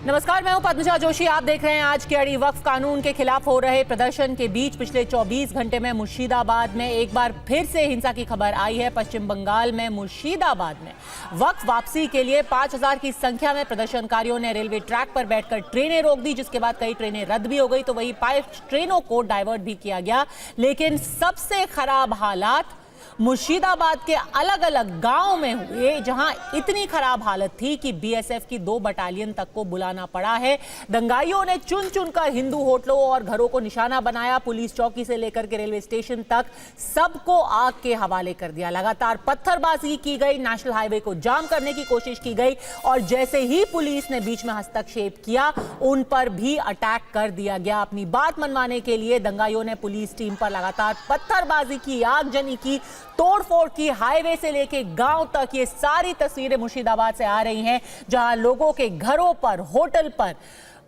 नमस्कार, मैं हूं पद्मजा जोशी। आप देख रहे हैं आज की अड़ी। वक्फ कानून के खिलाफ हो रहे प्रदर्शन के बीच पिछले 24 घंटे में मुर्शिदाबाद में एक बार फिर से हिंसा की खबर आई है। पश्चिम बंगाल में मुर्शिदाबाद में वक्फ वापसी के लिए 5000 की संख्या में प्रदर्शनकारियों ने रेलवे ट्रैक पर बैठकर ट्रेनें रोक दी, जिसके बाद कई ट्रेनें रद्द भी हो गई तो वही 5 ट्रेनों को डाइवर्ट भी किया गया। लेकिन सबसे खराब हालात मुर्शिदाबाद के अलग अलग गांव में हुए, जहां इतनी खराब हालत थी कि बीएसएफ की 2 बटालियन तक को बुलाना पड़ा है। दंगाइयों ने चुन चुनकर हिंदू होटलों और घरों को निशाना बनाया। पुलिस चौकी से लेकर के रेलवे स्टेशन तक सबको आग के हवाले कर दिया। लगातार पत्थरबाजी की गई, नेशनल हाईवे को जाम करने की कोशिश की गई और जैसे ही पुलिस ने बीच में हस्तक्षेप किया, उन पर भी अटैक कर दिया गया। अपनी बात मनवाने के लिए दंगाइयों ने पुलिस टीम पर लगातार पत्थरबाजी की, आगजनी की, तोड़फोड़ की। हाईवे से लेके गांव तक ये सारी तस्वीरें मुर्शिदाबाद से आ रही हैं, जहां लोगों के घरों पर, होटल पर,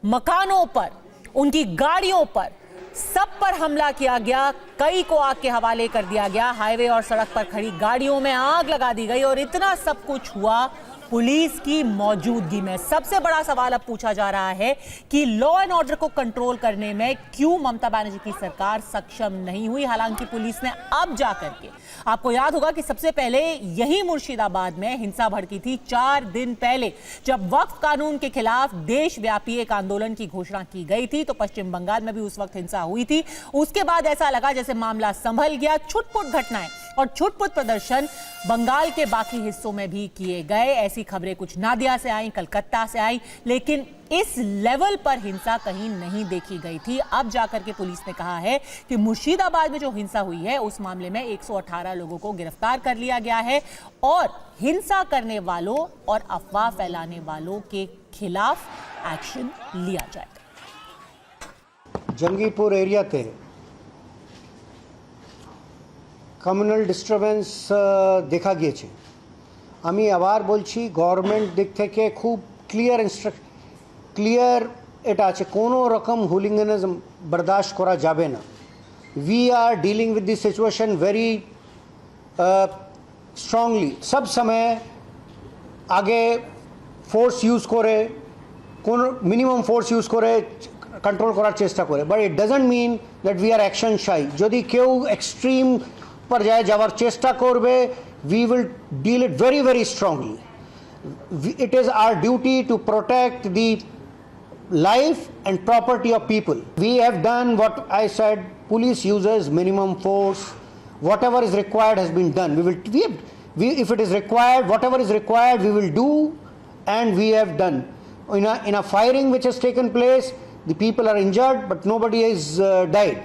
मकानों पर, उनकी गाड़ियों पर, सब पर हमला किया गया। कई को आग के हवाले कर दिया गया। हाईवे और सड़क पर खड़ी गाड़ियों में आग लगा दी गई और इतना सब कुछ हुआ पुलिस की मौजूदगी में। सबसे बड़ा सवाल अब पूछा जा रहा है कि लॉ एंड ऑर्डर को कंट्रोल करने में क्यों ममता बनर्जी की सरकार सक्षम नहीं हुई। हालांकि पुलिस ने अब जाकर के, आपको याद होगा कि सबसे पहले यही मुर्शिदाबाद में हिंसा भड़की थी 4 दिन पहले, जब वक्फ कानून के खिलाफ देशव्यापी एक आंदोलन की घोषणा की गई थी। तो पश्चिम बंगाल में भी उस वक्त हिंसा हुई थी। उसके बाद ऐसा लगा जैसे मामला संभल गया। छुटपुट घटनाएं और छुटपुट प्रदर्शन बंगाल के बाकी हिस्सों में भी किए गए। ऐसी खबरें कुछ नादिया से आई, कलकत्ता से आई, लेकिन इस लेवल पर हिंसा कहीं नहीं देखी गई थी। अब जाकर के पुलिस ने कहा है कि मुर्शिदाबाद में जो हिंसा हुई है उस मामले में 118 लोगों को गिरफ्तार कर लिया गया है और हिंसा करने वालों और अफवाह फैलाने वालों के खिलाफ एक्शन लिया जाएगा। जंगीपुर एरियाते কমিউনাল ডিস্টারবেন্স দেখা গিয়েছে। আমি আবার বলছি, গভর্নমেন্ট দিক থেকে খুব ক্লিয়ার এটা আছে, কোনো রকম হুলিগানিজম বরদাস্ত করা যাবে না। We are dealing with this situation very strongly. সব সময় আগে ফোর্স ইউজ করে, কোনো মিনিমাম ফোর্স ইউজ করে কন্ট্রোল করার চেষ্টা করে, but it doesn't mean that we are action shy. যদি কেউ এক্সট্রিম पर जाए যাওয়ার চেষ্টা করবে, we will deal it very very strongly. It is our duty to protect the life and property of people. We have done what I said. Police uses minimum force. Whatever is required has been done. If it is required, whatever is required we will do, and we have done. In a firing which has taken place, the people are injured but nobody has died.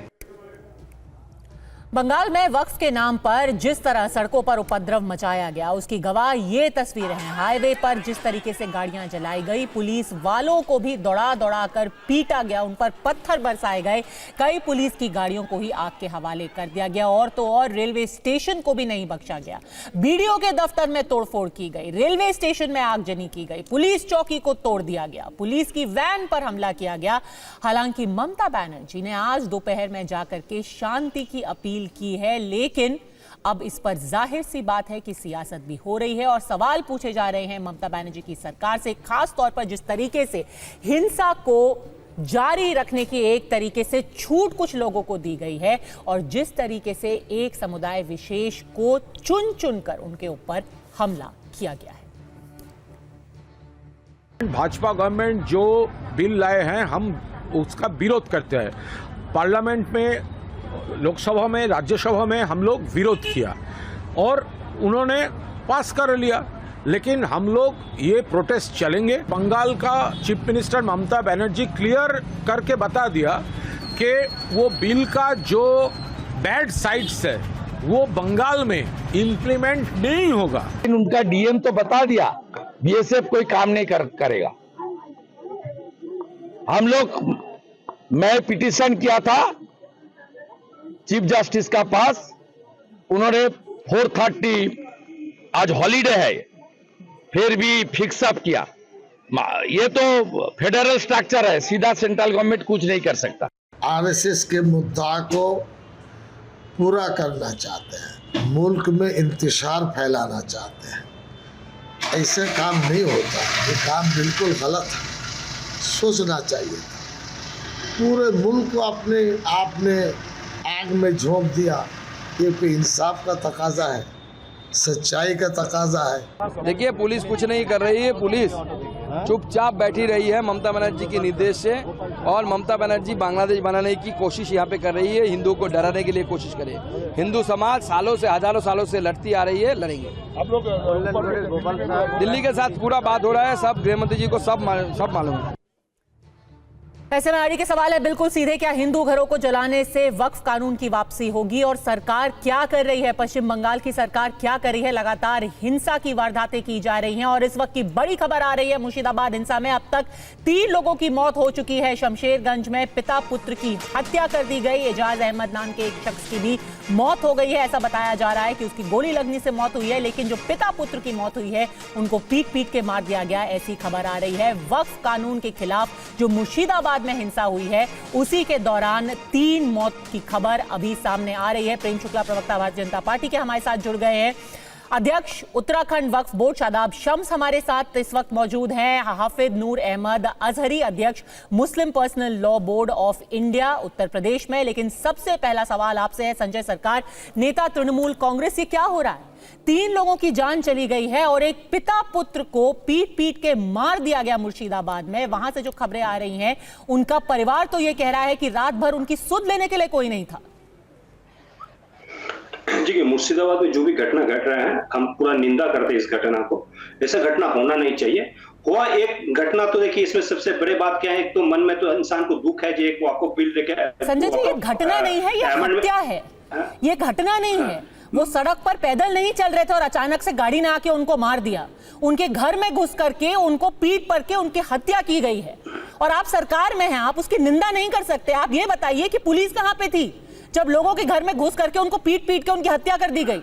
Bengal में वक्फ के नाम पर जिस तरह सड़कों पर उपद्रव मचाया गया, उसकी गवाह ये तस्वीरें हैं। हाईवे पर जिस तरीके से गाड़ियां जलाई गई, पुलिस वालों को भी दौड़ा दौड़ा कर पीटा गया, उन पर पत्थर बरसाए गए। कई पुलिस की गाड़ियों को ही आग के हवाले कर दिया गया और तो और रेलवे स्टेशन को भी नहीं बख्शा गया। बीडीओ के दफ्तर में तोड़फोड़ की गई, रेलवे स्टेशन में आगजनी की गई, पुलिस चौकी को तोड़ दिया गया, पुलिस की वैन पर हमला किया गया। हालांकि ममता बनर्जी ने आज दोपहर में जाकर के शांति की अपील की है, लेकिन अब इस पर जाहिर सी बात है कि सियासत भी हो रही है और सवाल पूछे जा रहे हैं ममता बनर्जी की सरकार से, खास तौर पर जिस तरीके से हिंसा को जारी रखने की एक तरीके से छूट कुछ लोगों को दी गई है और जिस तरीके से एक समुदाय विशेष को चुन चुनकर उनके ऊपर हमला किया गया है। भाजपा गवर्नमेंट जो बिल लाए हैं, हम उसका विरोध करते हैं। पार्लियामेंट में, लोकसभा में, राज्यसभा में हम लोग विरोध किया और उन्होंने पास कर लिया, लेकिन हम लोग ये प्रोटेस्ट चलेंगे। बंगाल का chief minister Mamata Banerjee clear करके बता दिया कि वो बिल का जो बैड साइड्स है वो बंगाल में इम्प्लीमेंट नहीं होगा। उनका डीएम तो बता दिया बीएसएफ कोई काम नहीं करेगा। हम लोग, मैं पिटीशन किया था चीफ जस्टिस का पास, उन्होंने 430, आज हॉलीडे है, फिर भी फिक्स अप किया। ये तो फेडरल स्ट्रक्चर है, सीधा सेंट्रल गवर्नमेंट कुछ नहीं कर सकता। आरएसएस के मुद्दा को पूरा करना चाहते हैं, मुल्क में इंतशार फैलाना चाहते हैं। ऐसे काम नहीं होता, ये काम बिल्कुल गलत है। सोचना चाहिए था। पूरे मुल्क को अपने आपने आग में झोंक दिया। ये कोई इंसाफ का तकाजा है, सच्चाई का तकाजा है। देखिए, पुलिस कुछ नहीं कर रही है, पुलिस चुपचाप बैठी रही है ममता बनर्जी के निर्देश से, और ममता बनर्जी बांग्लादेश बनाने की कोशिश यहाँ पे कर रही है, हिंदुओं को डराने के लिए कोशिश करे। हिंदू समाज सालों से, हजारों सालों से लड़ती आ रही है, लड़ेंगे। आप लोग दिल्ली के साथ पूरा बात हो रहा है, सब गृह मंत्री जी को सब मालूम है। ऐसे में आड़ी के सवाल है बिल्कुल सीधे, क्या हिंदू घरों को जलाने से वक्फ कानून की वापसी होगी? और सरकार क्या कर रही है? पश्चिम बंगाल की सरकार क्या कर रही है? लगातार हिंसा की वारदातें की जा रही हैं और इस वक्त की बड़ी खबर आ रही है मुर्शिदाबाद हिंसा में अब तक 3 लोगों की मौत हो चुकी है। शमशेरगंज में पिता पुत्र की हत्या कर दी गई। एजाज अहमद नाम के एक शख्स की भी मौत हो गई है। ऐसा बताया जा रहा है कि उसकी गोली लगने से मौत हुई है, लेकिन जो पिता पुत्र की मौत हुई है उनको पीट पीट के मार दिया गया, ऐसी खबर आ रही है। वक्फ कानून के खिलाफ जो मुर्शिदाबाद में हिंसा हुई है उसी के दौरान 3 मौत की खबर अभी सामने आ रही है। प्रेम शुक्ला प्रवक्ता भारतीय जनता पार्टी के हमारे साथ जुड़ गए हैं। अध्यक्ष उत्तराखंड वक्फ बोर्ड शादाब शम्स हमारे साथ इस वक्त मौजूद हैं। हाफिज नूर अहमद अजहरी, अध्यक्ष Muslim personal law board of India Uttar Pradesh में। लेकिन सबसे पहला सवाल आपसे है, संजय सरकार, नेता तृणमूल कांग्रेस, ये क्या हो रहा है? 3 लोगों की जान चली गई है और एक पिता पुत्र को पीट पीट के मार दिया गया मुर्शिदाबाद में। वहां से जो खबरें आ रही हैं, उनका परिवार तो ये कह रहा है कि रात भर उनकी सुध लेने के लिए कोई नहीं था। जी, मुर्शिदाबाद में जो भी घटना घट रहा है, हम पूरा निंदा करते हैं इस घटना को। ऐसा घटना होना नहीं चाहिए। हुआ एक घटना तो देखिए, इसमें सबसे बड़ी बात क्या है, एक तो मन में तो इंसान को दुख है, जो एक वाको बिल लेके। संजय जी, ये घटना नहीं है, ये हत्या है। ये घटना नहीं है। वो सड़क पर पैदल नहीं चल रहे थे और अचानक से गाड़ी ने आके उनको मार दिया। उनके घर में घुस करके उनको पीट पड़ के उनकी हत्या की गई है। और आप सरकार में हैं, आप उसकी निंदा नहीं कर सकते। आप ये बताइए कि पुलिस कहां पे थी जब लोगों के घर में घुस करके उनको पीट पीट के उनकी हत्या कर दी गई?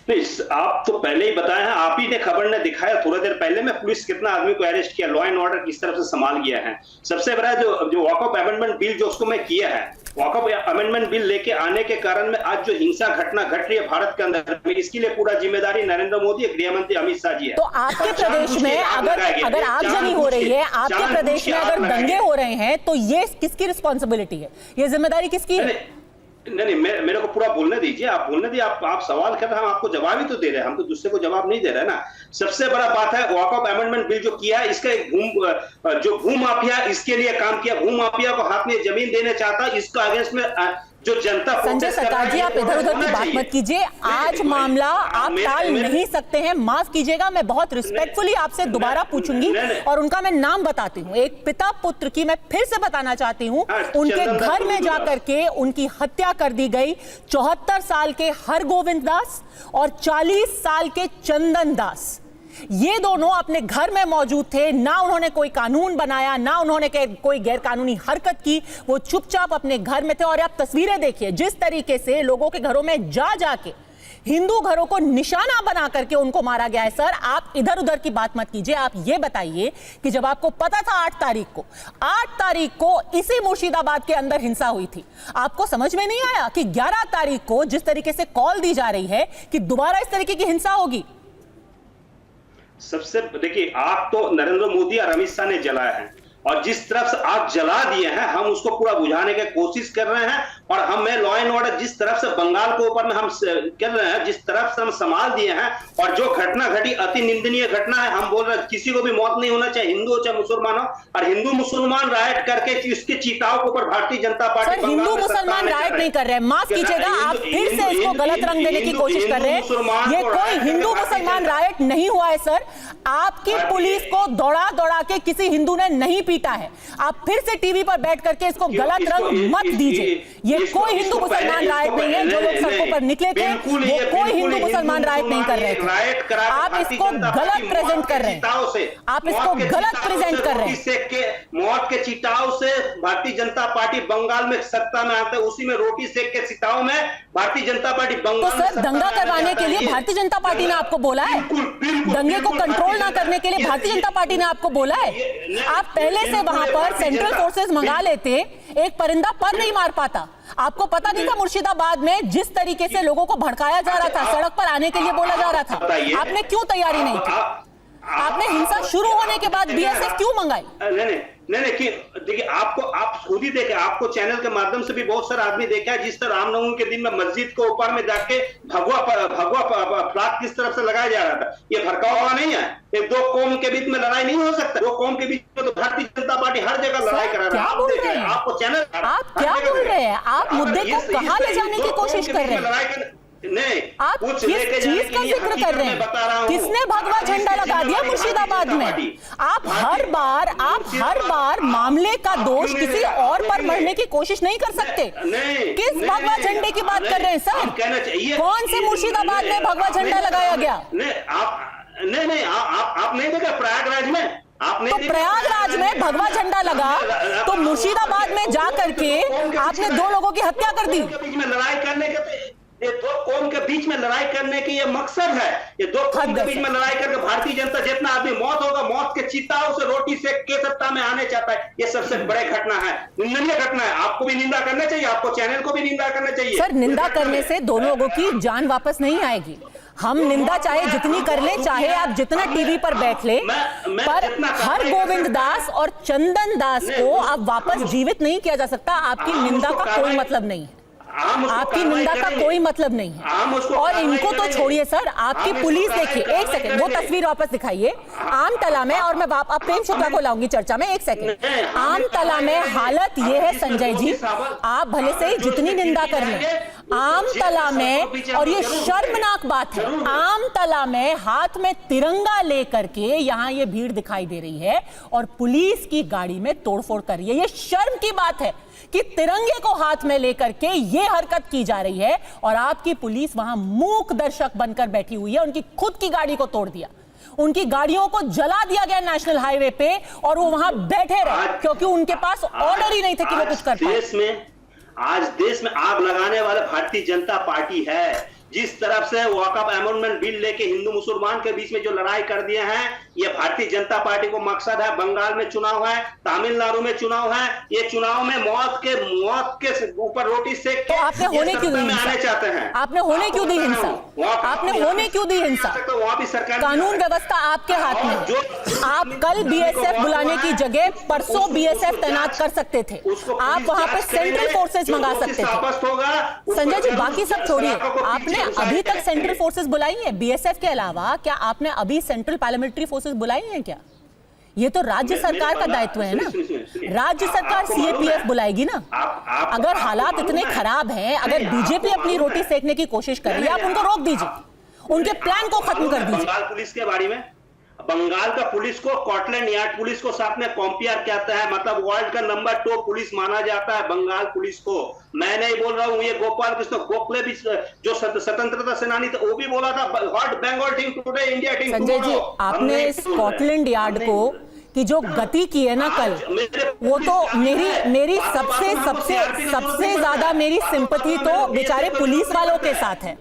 नहीं, आप तो पहले ही बताए हैं, आप ही ने खबर ने दिखाया थोड़ी देर पहले में पुलिस कितना आदमी को अरेस्ट किया, लॉ एंड ऑर्डर किस तरफ से संभाल गया है। सबसे बड़ा जो वॉकअप अमेंडमेंट बिल जो उसको मैं किया है, वॉकअप अमेंडमेंट बिल लेके आने के कारण में आज जो हिंसा घटना घट रही है भारत के अंदर में, इसके लिए पूरा जिम्मेदारी नरेंद्र मोदी, गृह मंत्री अमित शाह जी है। तो आपके प्रदेश में अगर आगजनी हो रही है, आपके प्रदेश में अगर दंगे हो रहे हैं, तो ये किसकी रिस्पॉन्सिबिलिटी है? ये जिम्मेदारी किसकी है? नहीं, मेरे को पूरा बोलने दीजिए। आप बोलने दीजिए। आप सवाल कर रहे हैं, हम आपको जवाब ही तो दे रहे हैं, हम तो दूसरे को जवाब नहीं दे रहे ना। सबसे बड़ा बात है वॉकअप अमेंडमेंट बिल जो किया है, इसका एक जो भूमाफिया इसके लिए काम किया, भूमाफिया को हाथ में जमीन देना चाहता है, इसका अगेंस्ट में जो जनता। संजय सरकार जी, आप इधर उधर की बात मत कीजिए। आज मामला आप टाल नहीं सकते हैं, माफ कीजिएगा। मैं बहुत रिस्पेक्टफुली आपसे दोबारा पूछूंगी और उनका मैं नाम बताती हूँ। एक पिता पुत्र की मैं फिर से बताना चाहती हूँ, उनके घर में जाकर के उनकी हत्या कर दी गई। 74 साल के हरगोविंद दास और 40 साल के चंदन दास, ये दोनों अपने घर में मौजूद थे। ना उन्होंने कोई कानून बनाया, ना उन्होंने कोई गैरकानूनी हरकत की, वो चुपचाप अपने घर में थे। और आप तस्वीरें देखिए, जिस तरीके से लोगों के घरों में जा जाके हिंदू घरों को निशाना बना करके उनको मारा गया है। सर, आप इधर उधर की बात मत कीजिए। आप ये बताइए कि जब आपको पता था 8 तारीख को इसी मुर्शिदाबाद के अंदर हिंसा हुई थी, आपको समझ में नहीं आया कि 11 तारीख को जिस तरीके से कॉल दी जा रही है कि दोबारा इस तरीके की हिंसा होगी? सबसे देखिए, आग तो नरेंद्र मोदी और अमित शाह ने जलाया है, और जिस तरफ से आग जला दिए हैं, हम उसको पूरा बुझाने की कोशिश कर रहे हैं। और हमें लॉ एंड ऑर्डर जिस तरफ से बंगाल के ऊपर में हम कर रहे हैं, जिस तरफ से हम संभाल दिए हैं, और जो घटना घटी अति निंदनीय घटना है। हम बोल रहे हैं किसी को भी मौत नहीं होना चाहिए, हिंदू हो चाहे मुसलमान हो। और हिंदू मुसलमान राइट करके इसके चिताओं के ऊपर भारतीय जनता पार्टी, हिंदू मुसलमान राइट नहीं कर रहे हैं। माफ कीजिएगा, आप फिर से इसको गलत रंग देने की कोशिश कर रहे हैं। ये कोई हिंदू मुसलमान राइट नहीं हुआ है सर। आपकी पुलिस को दौड़ा दौड़ा के किसी हिंदू ने नहीं पीटा है। आप फिर से टीवी पर बैठ करके इसको गलत रंग मत दीजिए। ये कोई हिंदू मुसलमान राइट नहीं है। जो लोग सड़कों पर निकले थे वो कोई हिंदू मुसलमान राइट नहीं कर रहे थे। आप इसको गलत प्रेजेंट कर रहे हैं। आप इसको गलत प्रेजेंट कर रहे हैं। मौत के चिताओं से भारतीय जनता पार्टी बंगाल में सत्ता में आते, उसी में रोटी सेक के चिताओं में भारतीय जनता पार्टी बंगाल। तो सर, दंगा करवाने के लिए भारतीय जनता पार्टी ने आपको बोला है? दंगे को कंट्रोल ना करने के लिए भारतीय जनता पार्टी ने आपको बोला है? आप पहले से वहां पर सेंट्रल फोर्सेस मंगा लेते, एक परिंदा पर नहीं मार पाता। आपको पता नहीं था मुर्शिदाबाद में जिस तरीके से लोगों को भड़काया जा रहा था, सड़क पर आने के लिए बोला जा रहा था, आपने क्यों तैयारी नहीं की? आपने हिंसा शुरू होने के बाद बीएसएफ क्यों मंगाई? नहीं कि देखिए, आप खुद ही देखे, आपको चैनल के माध्यम से भी बहुत सारा आदमी देखा है जिस तरह रामनवमी के दिन में मस्जिद के ऊपर में जाके भगवा फ्लैग किस तरफ से लगाया जा रहा था। ये भड़कावा हुआ नहीं है, ये दो कौम के बीच में लड़ाई नहीं हो सकता। दो कौम के बीच में तो भारतीय जनता पार्टी हर जगह लड़ाई करा रहा है। आप देख रहे हैं, आपको चैनल, आप क्या बोल रहे हैं? आप मुद्दे को कहां ले जाने की कोशिश कर रहे हैं? नहीं, आप किस चीज का जिक्र कर रहे हैं? किसने भगवा झंडा लगा दिया मुर्शिदाबाद में? आप हर बार मामले का दोष किसी और पर मढ़ने की कोशिश नहीं कर सकते। किस भगवा झंडे की बात कर रहे हैं सर? कौन से मुर्शिदाबाद में भगवा झंडा लगाया गया? आप नहीं देखा प्रयागराज में? तो प्रयागराज में भगवा झंडा लगा तो मुर्शिदाबाद में जाकर के आपने दो लोगों की हत्या कर दी। बीच में लड़ाई करने के, ये दो कौम के बीच में लड़ाई करने की ये मकसद है। ये दो कौम के बीच में लड़ाई करके भारतीय जनता, जितना आदमी मौत होगा, मौत के चिताओं से रोटी सेक के सत्ता में आने चाहता है। ये सबसे बड़ी घटना है, निंदनीय घटना है। आपको भी निंदा करना चाहिए, आपको चैनल को भी निंदा करना चाहिए। सर, निंदा करने से दोनों लोगों की जान वापस नहीं आएगी। हम निंदा चाहे जितनी कर ले, चाहे आप जितना टीवी पर बैठ ले, पर हर गोविंद दास और चंदन दास को अब वापस जीवित नहीं किया जा सकता। आपकी निंदा का कोई मतलब नहीं है, आपकी निंदा का कोई मतलब नहीं है। और इनको तो छोड़िए सर, आपकी पुलिस देखिए, एक सेकंड वो तस्वीर वापस दिखाइए। आमतला में, और मैं आप प्रेम शुक्ला को लाऊंगी चर्चा में, एक सेकंड। आमतला में हालत ये है संजय जी, आप भले से जितनी निंदा कर लें, आमतला में, और ये शर्मनाक बात है, आमतला में हाथ में तिरंगा लेकर के यहां ये भीड़ दिखाई दे रही है और पुलिस की गाड़ी में तोड़फोड़ कर रही है। ये शर्म की बात है कि तिरंगे को हाथ में लेकर के ये हरकत की जा रही है और आपकी पुलिस वहां मूक दर्शक बनकर बैठी हुई है। उनकी खुद की गाड़ी को तोड़ दिया, उनकी गाड़ियों को जला दिया गया नेशनल हाईवे पे, और वो वहां बैठे रहे क्योंकि उनके पास ऑर्डर ही नहीं थे कि वो कुछ कर पाए। आज देश में आग लगाने वाला भारतीय जनता पार्टी है। जिस तरफ से वक़्फ़ अमेंडमेंट बिल लेके हिंदू मुसलमान के बीच में जो लड़ाई कर दिए हैं, ये भारतीय जनता पार्टी को मकसद है। बंगाल में चुनाव है, तमिलनाडु में चुनाव है, ये चुनाव में मौत के ऊपर रोटी सेक के आपने होने क्यों दी आने चाहते हैं? आपने होने क्यों दी हिंसा? आपने होने क्यों दी हिंसा? वहां भी सरकार, कानून व्यवस्था आपके हाथ में। आप कल बीएसएफ बुलाने की जगह परसों बीएसएफ तैनात कर सकते थे, आप वहां पर सेंट्रल फोर्सेज मंगा सकते थे। संजय जी, बाकी सब छोड़िए, आपने अभी तक सेंट्रल फोर्सेस बुलाई है बीएसएफ के अलावा? क्या आपने अभी सेंट्रल पैरामिलिट्री फोर्सेस बुलाई हैं क्या? ये तो राज्य सरकार का दायित्व है ना, राज्य सरकार सीएपीएफ बुलाएगी ना। अगर हालात इतने खराब हैं, अगर बीजेपी अपनी रोटी सेकने की कोशिश कर रही है, आप उनको रोक दीजिए, उनके प्लान को खत्म कर दीजिए। बंगाल पुलिस के बारे में, बंगाल का पुलिस को स्कॉटलैंड यार्ड पुलिस को साथ में कंपेयर करता है, मतलब वर्ल्ड का नंबर 2 पुलिस माना जाता है बंगाल पुलिस को। मैं नहीं बोल रहा हूँ, ये गोपाल कृष्ण गोखले भी जो स्वतंत्रता सेनानी थे वो भी बोला था, what Bengal team today, India team Sanjay ji, आपने स्कॉटलैंड यार्ड को की जो गति की है ना कल, वो तो मेरी सबसे ज्यादा मेरी सिंपैथी तो बेचारे पुलिस वालों के साथ है।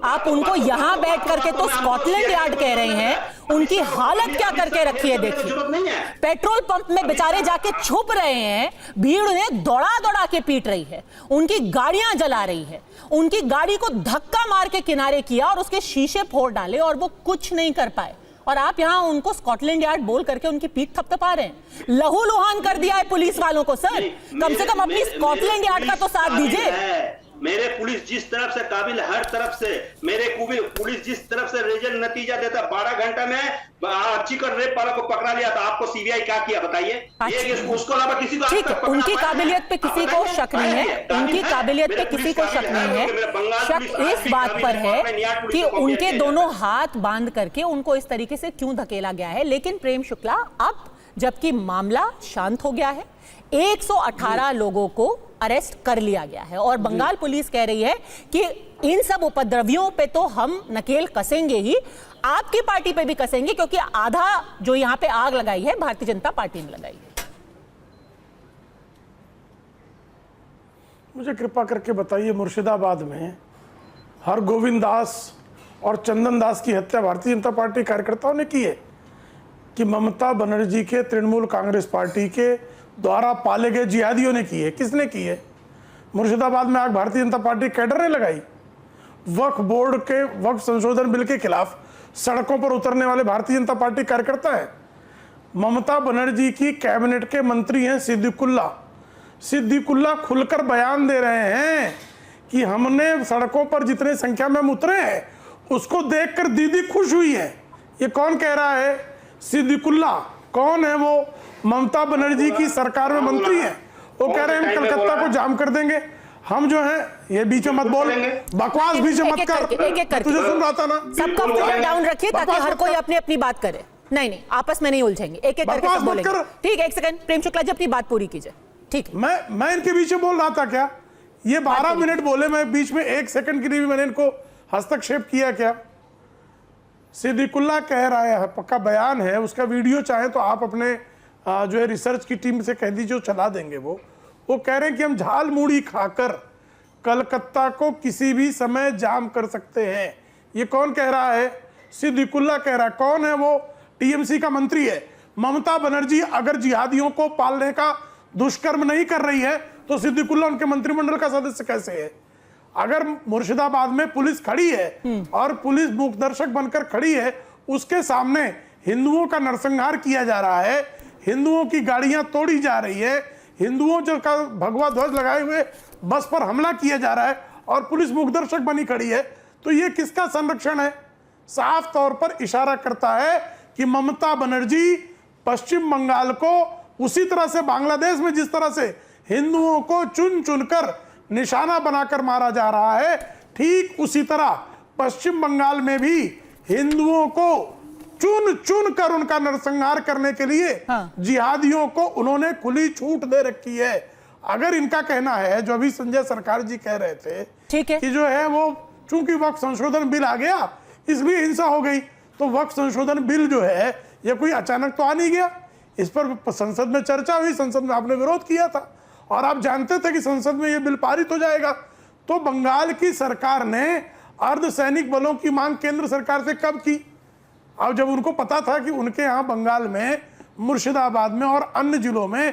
आप उनको यहां बैठ करके तो स्कॉटलैंड यार्ड कह रहे हैं, उनकी हालत क्या करके रखी है देखिए। पेट्रोल पंप में बेचारे जाके छुप रहे हैं, भीड़ उन्हें दौड़ा के पीट रही है, उनकी गाड़ियां जला रही है, उनकी गाड़ी को धक्का मार के किनारे किया और उसके शीशे फोड़ डाले और वो कुछ नहीं कर पाए, और आप यहां उनको स्कॉटलैंड यार्ड बोल करके उनकी पीठ थपथपा रहे हैं। लहू लुहान कर दिया है पुलिस वालों को। सर, कम से कम अपनी स्कॉटलैंड यार्ड का तो साथ दीजिए। मेरे पुलिस जिस तरफ से काबिल, हर तरफ से मेरे पुलिस जिस तरफ से रिजल्ट नतीजा देता, 12 घंटा में चिकन रेप वाला को पकड़ा लिया था। आपको सीबीआई क्या किया बताइए? उसको अलावा किसी को ठीक है, उनकी काबिलियत पे किसी को शक नहीं है, उनकी काबिलियत पे किसी को शक नहीं है। शक इस बात पर है कि उनके दोनों हाथ बांध करके उनको इस तरीके से क्यों धकेला गया है। लेकिन प्रेम शुक्ला, अब जबकि मामला शांत हो गया है, 118 लोगों को अरेस्ट कर लिया गया है और बंगाल पुलिस कह रही है कि इन सब उपद्रवियों पे तो हम नकेल कसेंगे ही, आपकी पार्टी पे भी कसेंगे, क्योंकि आधा जो यहां पे आग लगाई है भारतीय जनता पार्टी ने लगाई है। मुझे कृपा करके बताइए, मुर्शिदाबाद में हरगोविंद दास और चंदन दास की हत्या भारतीय जनता पार्टी कार्यकर्ताओं ने की है कि ममता बनर्जी के तृणमूल कांग्रेस पार्टी के द्वारा पाले गए जिहादियों ने की है? किसने की है? मुर्शिदाबाद में आग भारतीय जनता पार्टी कैडर ने लगाई। वक्फ बोर्ड के वक्फ संशोधन बिल के खिलाफ सड़कों पर उतरने वाले भारतीय जनता पार्टी कार्यकर्ता हैं। ममता बनर्जी की कैबिनेट के मंत्री हैं सिद्दीकुल्ला खुलकर बयान दे रहे हैं कि हमने सड़कों पर जितने संख्या में हम उतरे हैं उसको देखकर दीदी खुश हुई है। ये कौन कह रहा है? सिद्दीकुल्ला। कौन है वो? ममता बनर्जी की सरकार में मंत्री है। वो कह रहे हैं हम कलकत्ता को जाम कर देंगे। हम जो है, ये बीच में मत बोल, बकवास बीच में मत कर। तुझे सुन रहा था ना। सबका फिगर डाउन रखिए ताकि हर कोई अपनी अपनी बात करे। नहीं, आपस में नहीं उलझेंगे, एक एक करके सब बोलेंगे। ठीक है, एक सेकंड, प्रेम शुक्ला जी अपनी बात पूरी कीजिए। ठीक है, मैं इनके बीच में बोल रहा था क्या? ये 12 मिनट बोले, मैं बीच में 1 सेकंड के लिए भी मैंने इनको हस्तक्षेप किया क्या? सिद्दीकुल्ला कह रहा है, पक्का बयान है, उसका वीडियो चाहे तो आप अपने जो है रिसर्च की टीम से कह दीजिए, चला देंगे। वो कह रहे हैं कि हम झाल मूड़ी खाकर कलकत्ता को किसी भी समय जाम कर सकते हैं। ये कौन कह रहा है? सिद्दीकुल्ला कह रहा है। कौन है वो? टीएमसी का मंत्री है। ममता बनर्जी अगर जिहादियों को पालने का दुष्कर्म नहीं कर रही है तो सिद्दीकुल्ला उनके मंत्रिमंडल का सदस्य कैसे है? अगर मुर्शिदाबाद में पुलिस खड़ी है और पुलिस मूकदर्शक बनकर खड़ी है, उसके सामने हिंदुओं का नरसंहार किया जा रहा है, हिंदुओं की गाड़ियां तोड़ी जा रही है, हिंदुओं जो का भगवा ध्वज लगाए हुए बस पर हमला किया जा रहा है और पुलिस मूकदर्शक बनी खड़ी है, तो ये किसका संरक्षण है? साफ तौर पर इशारा करता है कि ममता बनर्जी पश्चिम बंगाल को उसी तरह से बांग्लादेश में जिस तरह से हिंदुओं को चुन चुनकर निशाना बनाकर मारा जा रहा है, ठीक उसी तरह पश्चिम बंगाल में भी हिंदुओं को चुन चुन कर उनका नरसंहार करने के लिए जिहादियों को उन्होंने खुली छूट दे रखी है। अगर इनका कहना है, जो अभी संजय सरकार जी कह रहे थे, ठीक है, कि जो है वो चूंकि वक्फ संशोधन बिल आ गया इसलिए हिंसा हो गई, तो वक्फ संशोधन बिल जो है ये कोई अचानक तो आ नहीं गया। इस पर संसद में चर्चा हुई, संसद में आपने विरोध किया था और आप जानते थे कि संसद में ये बिल पारित हो जाएगा। तो बंगाल की सरकार ने अर्धसैनिक बलों की मांग केंद्र सरकार से कब की? अब जब उनको पता था कि उनके यहाँ बंगाल में, मुर्शिदाबाद में और अन्य जिलों में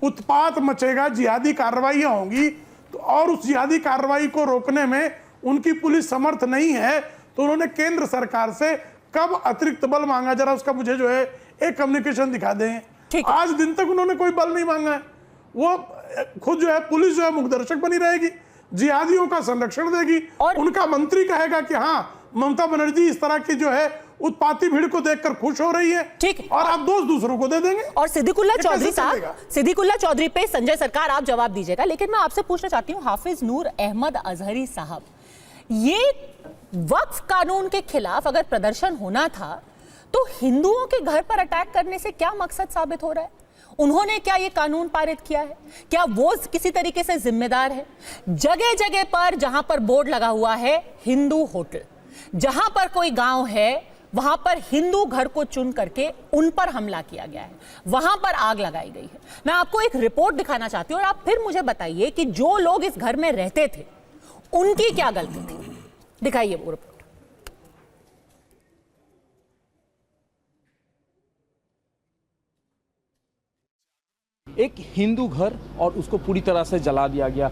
उत्पात मचेगा, जिहादी कार्रवाइयां होंगी, तो और उस जिहादी कार्रवाई को रोकने में उनकी पुलिस समर्थ नहीं है, तो उन्होंने केंद्र सरकार से कब अतिरिक्त बल मांगा? जरा उसका मुझे जो है एक कम्युनिकेशन दिखा दें। आज दिन तक उन्होंने कोई बल नहीं मांगा है। वो खुद जो है पुलिस जो है मुखदर्शक बनी रहेगी, जिहादियों का संरक्षण देगी और उनका मंत्री कहेगा कि हाँ ममता बनर्जी इस तरह की जो है उत्पाती भीड़ को देखकर खुश हो रही है, ठीक, और आप दोष दूसरों को दे देंगे। और सिद्दीकुल्ला चौधरी साहब, सिद्दीकुल्ला चौधरी पे संजय सरकार आप जवाब दीजिएगा, लेकिन मैं आपसे पूछना चाहती हूँ हाफिज नूर अहमद अजहरी साहब, ये वक्फ कानून के खिलाफ अगर प्रदर्शन होना था तो हिंदुओं के घर पर अटैक करने से क्या मकसद साबित हो रहा है? उन्होंने क्या ये कानून पारित किया है? क्या वो किसी तरीके से जिम्मेदार है? जगह जगह पर जहां पर बोर्ड लगा हुआ है हिंदू होटल, जहां पर कोई गांव है वहां पर हिंदू घर को चुन करके उन पर हमला किया गया है, वहां पर आग लगाई गई है। मैं आपको एक रिपोर्ट दिखाना चाहती हूं और आप फिर मुझे बताइए कि जो लोग इस घर में रहते थे उनकी क्या गलती थी। दिखाइए वो रिपोर्ट। एक हिंदू घर और उसको पूरी तरह से जला दिया गया।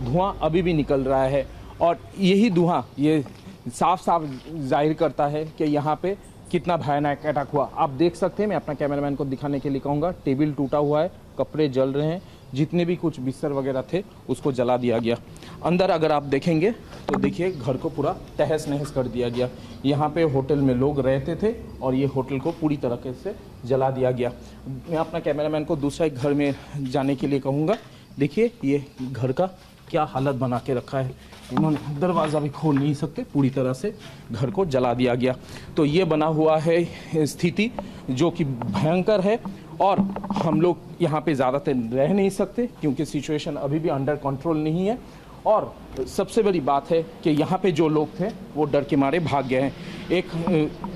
धुआं अभी भी निकल रहा है और यही धुआं ये साफ साफ जाहिर करता है कि यहाँ पे कितना भयानक अटैक हुआ। आप देख सकते हैं, मैं अपना कैमरामैन को दिखाने के लिए कहूँगा, टेबल टूटा हुआ है, कपड़े जल रहे हैं, जितने भी कुछ बिस्तर वगैरह थे उसको जला दिया गया। अंदर अगर आप देखेंगे तो देखिए घर को पूरा तहस नहस कर दिया गया। यहाँ पे होटल में लोग रहते थे और ये होटल को पूरी तरीके से जला दिया गया। मैं अपना कैमरामैन को दूसरा एक घर में जाने के लिए कहूँगा। देखिए ये घर का क्या हालत बना के रखा है, उन्होंने दरवाज़ा भी खोल नहीं सकते, पूरी तरह से घर को जला दिया गया। तो ये बना हुआ है स्थिति जो कि भयंकर है और हम लोग यहाँ पे ज़्यादातर रह नहीं सकते क्योंकि सिचुएशन अभी भी अंडर कंट्रोल नहीं है। और सबसे बड़ी बात है कि यहाँ पे जो लोग थे वो डर के मारे भाग गए हैं।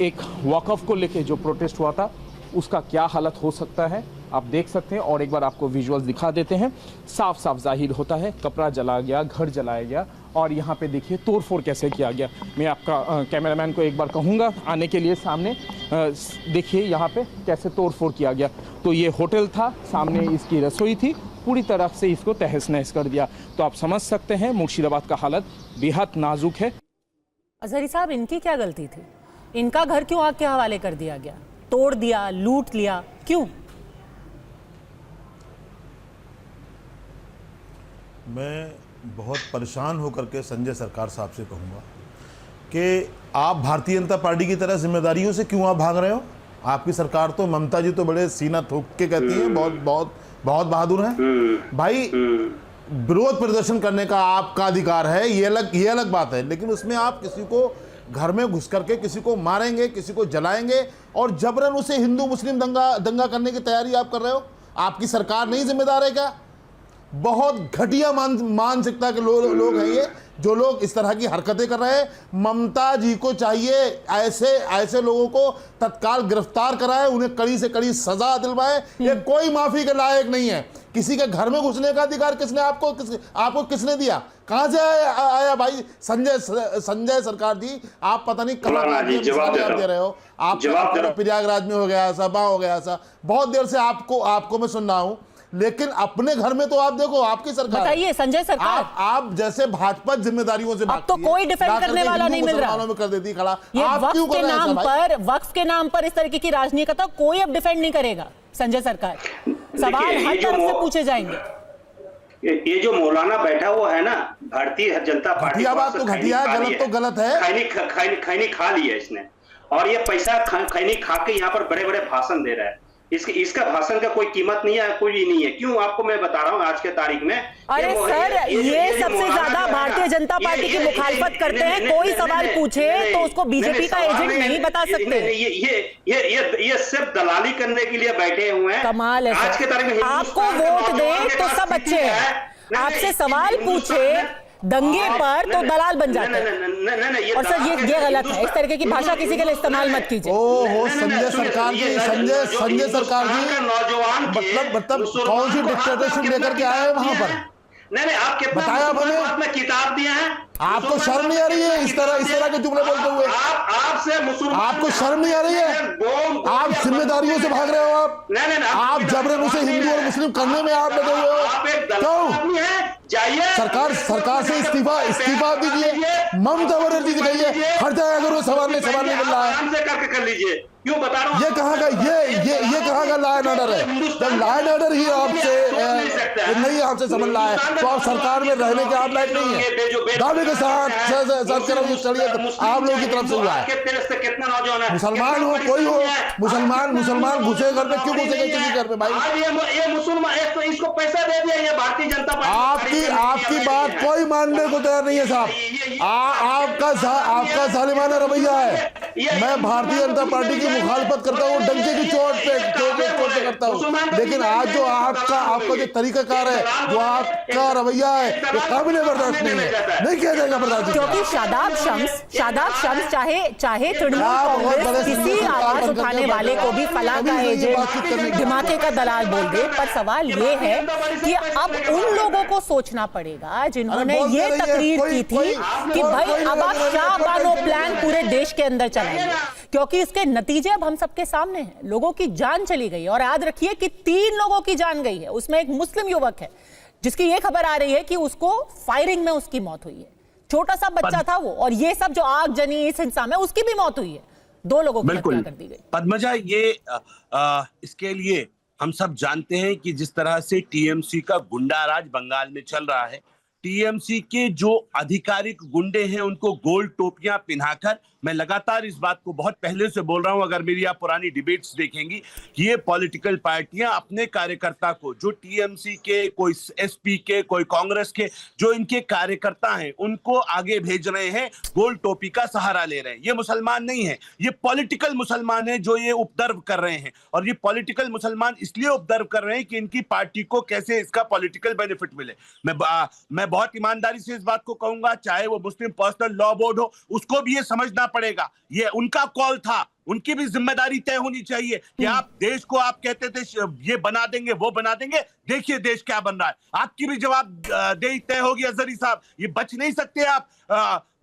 एक वक़्फ़ को लेके जो प्रोटेस्ट हुआ था उसका क्या हालत हो सकता है आप देख सकते हैं। और एक बार आपको विजुअल्स दिखा देते हैं, साफ साफ जाहिर होता है कपड़ा जला गया, घर जलाया गया और यहाँ पे देखिए तोड़फोड़ कैसे किया गया। मैं आपका कैमरामैन को एक बार कहूँगा आने के लिए सामने, देखिए यहाँ पे कैसे तोड़फोड़ किया गया। तो ये होटल था, सामने इसकी रसोई थी, पूरी तरह से इसको तहस नहस कर दिया। तो आप समझ सकते हैं मुर्शिदाबाद का हालत बेहद नाजुक है। अजहरी साहब, इनकी क्या गलती थी? इनका घर क्यों आग के हवाले कर दिया गया, तोड़ दिया, लूट लिया, क्यों? मैं बहुत परेशान होकर के संजय सरकार साहब से कहूँगा कि आप भारतीय जनता पार्टी की तरह जिम्मेदारियों से क्यों आप भाग रहे हो? आपकी सरकार तो, ममता जी तो बड़े सीना ठोक के कहती हैं बहुत बहुत बहुत बहादुर हैं भाई। विरोध प्रदर्शन करने का आपका अधिकार है, ये अलग बात है, लेकिन उसमें आप किसी को घर में घुस करके किसी को मारेंगे, किसी को जलाएंगे और जबरन उसे हिंदू मुस्लिम दंगा करने की तैयारी आप कर रहे हो। आपकी सरकार नहीं जिम्मेदार है क्या? बहुत घटिया मानसिकता के लोग हैं ये, जो लोग इस तरह की हरकतें कर रहे हैं। ममता जी को चाहिए ऐसे लोगों को तत्काल गिरफ्तार कराए, उन्हें कड़ी से कड़ी सजा दिलवाए। ये कोई माफी के लायक नहीं है। किसी के घर में घुसने का अधिकार किसने आपको किसने दिया? कहां से आया भाई? संजय सरकार जी, आप पता नहीं कहां दे रहे हो। आप प्रयागराज में हो गया ऐसा, वहां हो गया ऐसा, बहुत देर से आपको मैं सुन रहा हूं, लेकिन अपने घर में तो आप देखो, आपकी सरकार। बताइए संजय सरकार, आप जैसे भाजपा जिम्मेदारियों से अब तो कोई डिफेंड करने वाला नहीं मिल रहा, में कर देती खड़ा। ये आप क्यों कर रहे हैं भाई? वक्फ के नाम पर इस तरीके की राजनीति का कोई अब डिफेंड नहीं करेगा संजय सरकार। सवाल हर तरफ से पूछे जाएंगे। ये जो मौलाना बैठा हुआ है ना, भारतीय जनता पार्टी, बात तो घटिया है, गलत तो गलत है। खैनी खा लिया इसने, और ये पैसा खैनी खा के यहाँ पर बड़े बड़े भाषण दे रहा है। इसका भाषण का कोई कीमत नहीं है, कोई नहीं है। क्यों? आपको मैं बता रहा हूँ आज के तारीख में। अरे सर, ये सबसे ज्यादा भारतीय जनता पार्टी की मुखालफत करते हैं। कोई सवाल पूछे तो उसको बीजेपी का एजेंट नहीं बता सकते। ये सिर्फ दलाली करने के लिए बैठे हुए हैं। कमाल है आज के तारीख में। आपको वोट दें तो सब अच्छे हैं, आपसे सवाल पूछे दंगे पर तो दलाल बन जाते हैं। और सर ये गलत है, इस तरीके की भाषा किसी के लिए इस्तेमाल मत कीजिए। ओहो संजय सरकार जी, संजय सरकार जी, नौजवान मतलब कौन सी डिक्टेटरशिप लेकर के आए हैं वहां पर? नहीं, आप कितना बताया हमें, किताब दिया है। आपको शर्म नहीं आ रही है इस तरह के जुमले बोलते हुए? आपसे मुसलमान, आपको शर्म नहीं आ रही है? आप जिम्मेदारियों से भाग रहे हो। आप जबरन उसे हिंदू और मुस्लिम करने में आप लगे हुए हो। क्यों? जाइए सरकार से इस्तीफा दीजिए, ममता बनर्जी जी कहिए हट जाए अगर वो सवाल नहीं मिल रहा है। कर लीजिए। क्यों बता रहा हूँ? ये कहाँ का लॉ एंड ऑर्डर है? जब लॉ एंड ऑर्डर ही आपसे समझ रहा है तो आप सरकार में रहने के आप लायक नहीं है। दावे के साथ आप लोगों की तरफ से हुआ है। कितना नौजवान है, मुसलमान हो कोई हो, मुसलमान घुसे घर में, क्यों घुसेंगे किसी घर में भाई? ये मुसलमान इसको पैसा दे दिया, ये भारतीय जनता पार्टी। आपकी बात कोई मानने को तैयार नहीं है साहब। आपका जालिमाना रवैया है। मैं भारतीय जनता पार्टी की मुखालफत करता हूँ, डंके की चोट पे करता हूँ, लेकिन आज जो आपका जो तरीकाकार है, जो आपका रवैया है, ये काबिल बर्दाश्त नहीं किया जाएगा बर्दाश्त। क्योंकि शादाब शम्स चाहे तृणमूल कांग्रेस किसी आवाज उठाने वाले को भी फलाह का एजेंट, धमाके का दलाल बोल दे, पर सवाल ये है कि अब उन लोगों को सोचना पड़ेगा जिन्होंने ये तकरीर की थी कि भाई अब आप शाह बानो प्लान पूरे देश के अंदर चलाएंगे, क्योंकि इसके नतीजे अब हम सबके सामने हैं। लोगों की जान चली गई, और याद रखिए कि 3 लोगों की जान गई है। उसमें एक मुस्लिम युवक है जिसकी ये खबर आ रही है कि उसको फायरिंग में उसकी मौत हुई है। छोटा सा बच्चा था वो, और ये सब जो आग जनी इस हिंसा में उसकी भी मौत हुई है। 2 लोगों की हत्या कर दी गई। पद्मजा, ये इसके लिए हम सब जानते हैं कि जिस तरह से टीएमसी का गुंडा राज बंगाल में चल रहा है, टीएमसी के जो आधिकारिक गुंडे हैं उनको गोल्ड टोपियां पिन्हाकर, मैं लगातार इस बात को बहुत पहले से बोल रहा हूं, अगर मेरी आप पुरानी डिबेट्स देखेंगी, ये पॉलिटिकल पार्टियां अपने कार्यकर्ता को, जो टीएमसी के, कोई एसपी के, कोई कांग्रेस के, जो इनके कार्यकर्ता हैं उनको आगे भेज रहे हैं, गोल्ड टोपी का सहारा ले रहे हैं। ये मुसलमान नहीं है, ये पॉलिटिकल मुसलमान है जो ये उपद्रव कर रहे हैं। और ये पॉलिटिकल मुसलमान इसलिए उपद्रव कर रहे हैं कि इनकी पार्टी को कैसे इसका पॉलिटिकल बेनिफिट मिले। मैं बहुत ईमानदारी से इस बात को कहूंगा, चाहे वो मुस्लिम पर्सनल लॉ बोर्ड हो, उसको भी ये समझना पड़ेगा। ये उनका कॉल था उनकी भी जिम्मेदारी तय होनी चाहिए कि आप देश को आप कहते थे ये बना देंगे वो बना देंगे, देखिए देश क्या बन रहा है। आपकी भी जवाबदेही तय होगी अजहरी साहब। ये बच नहीं सकते आप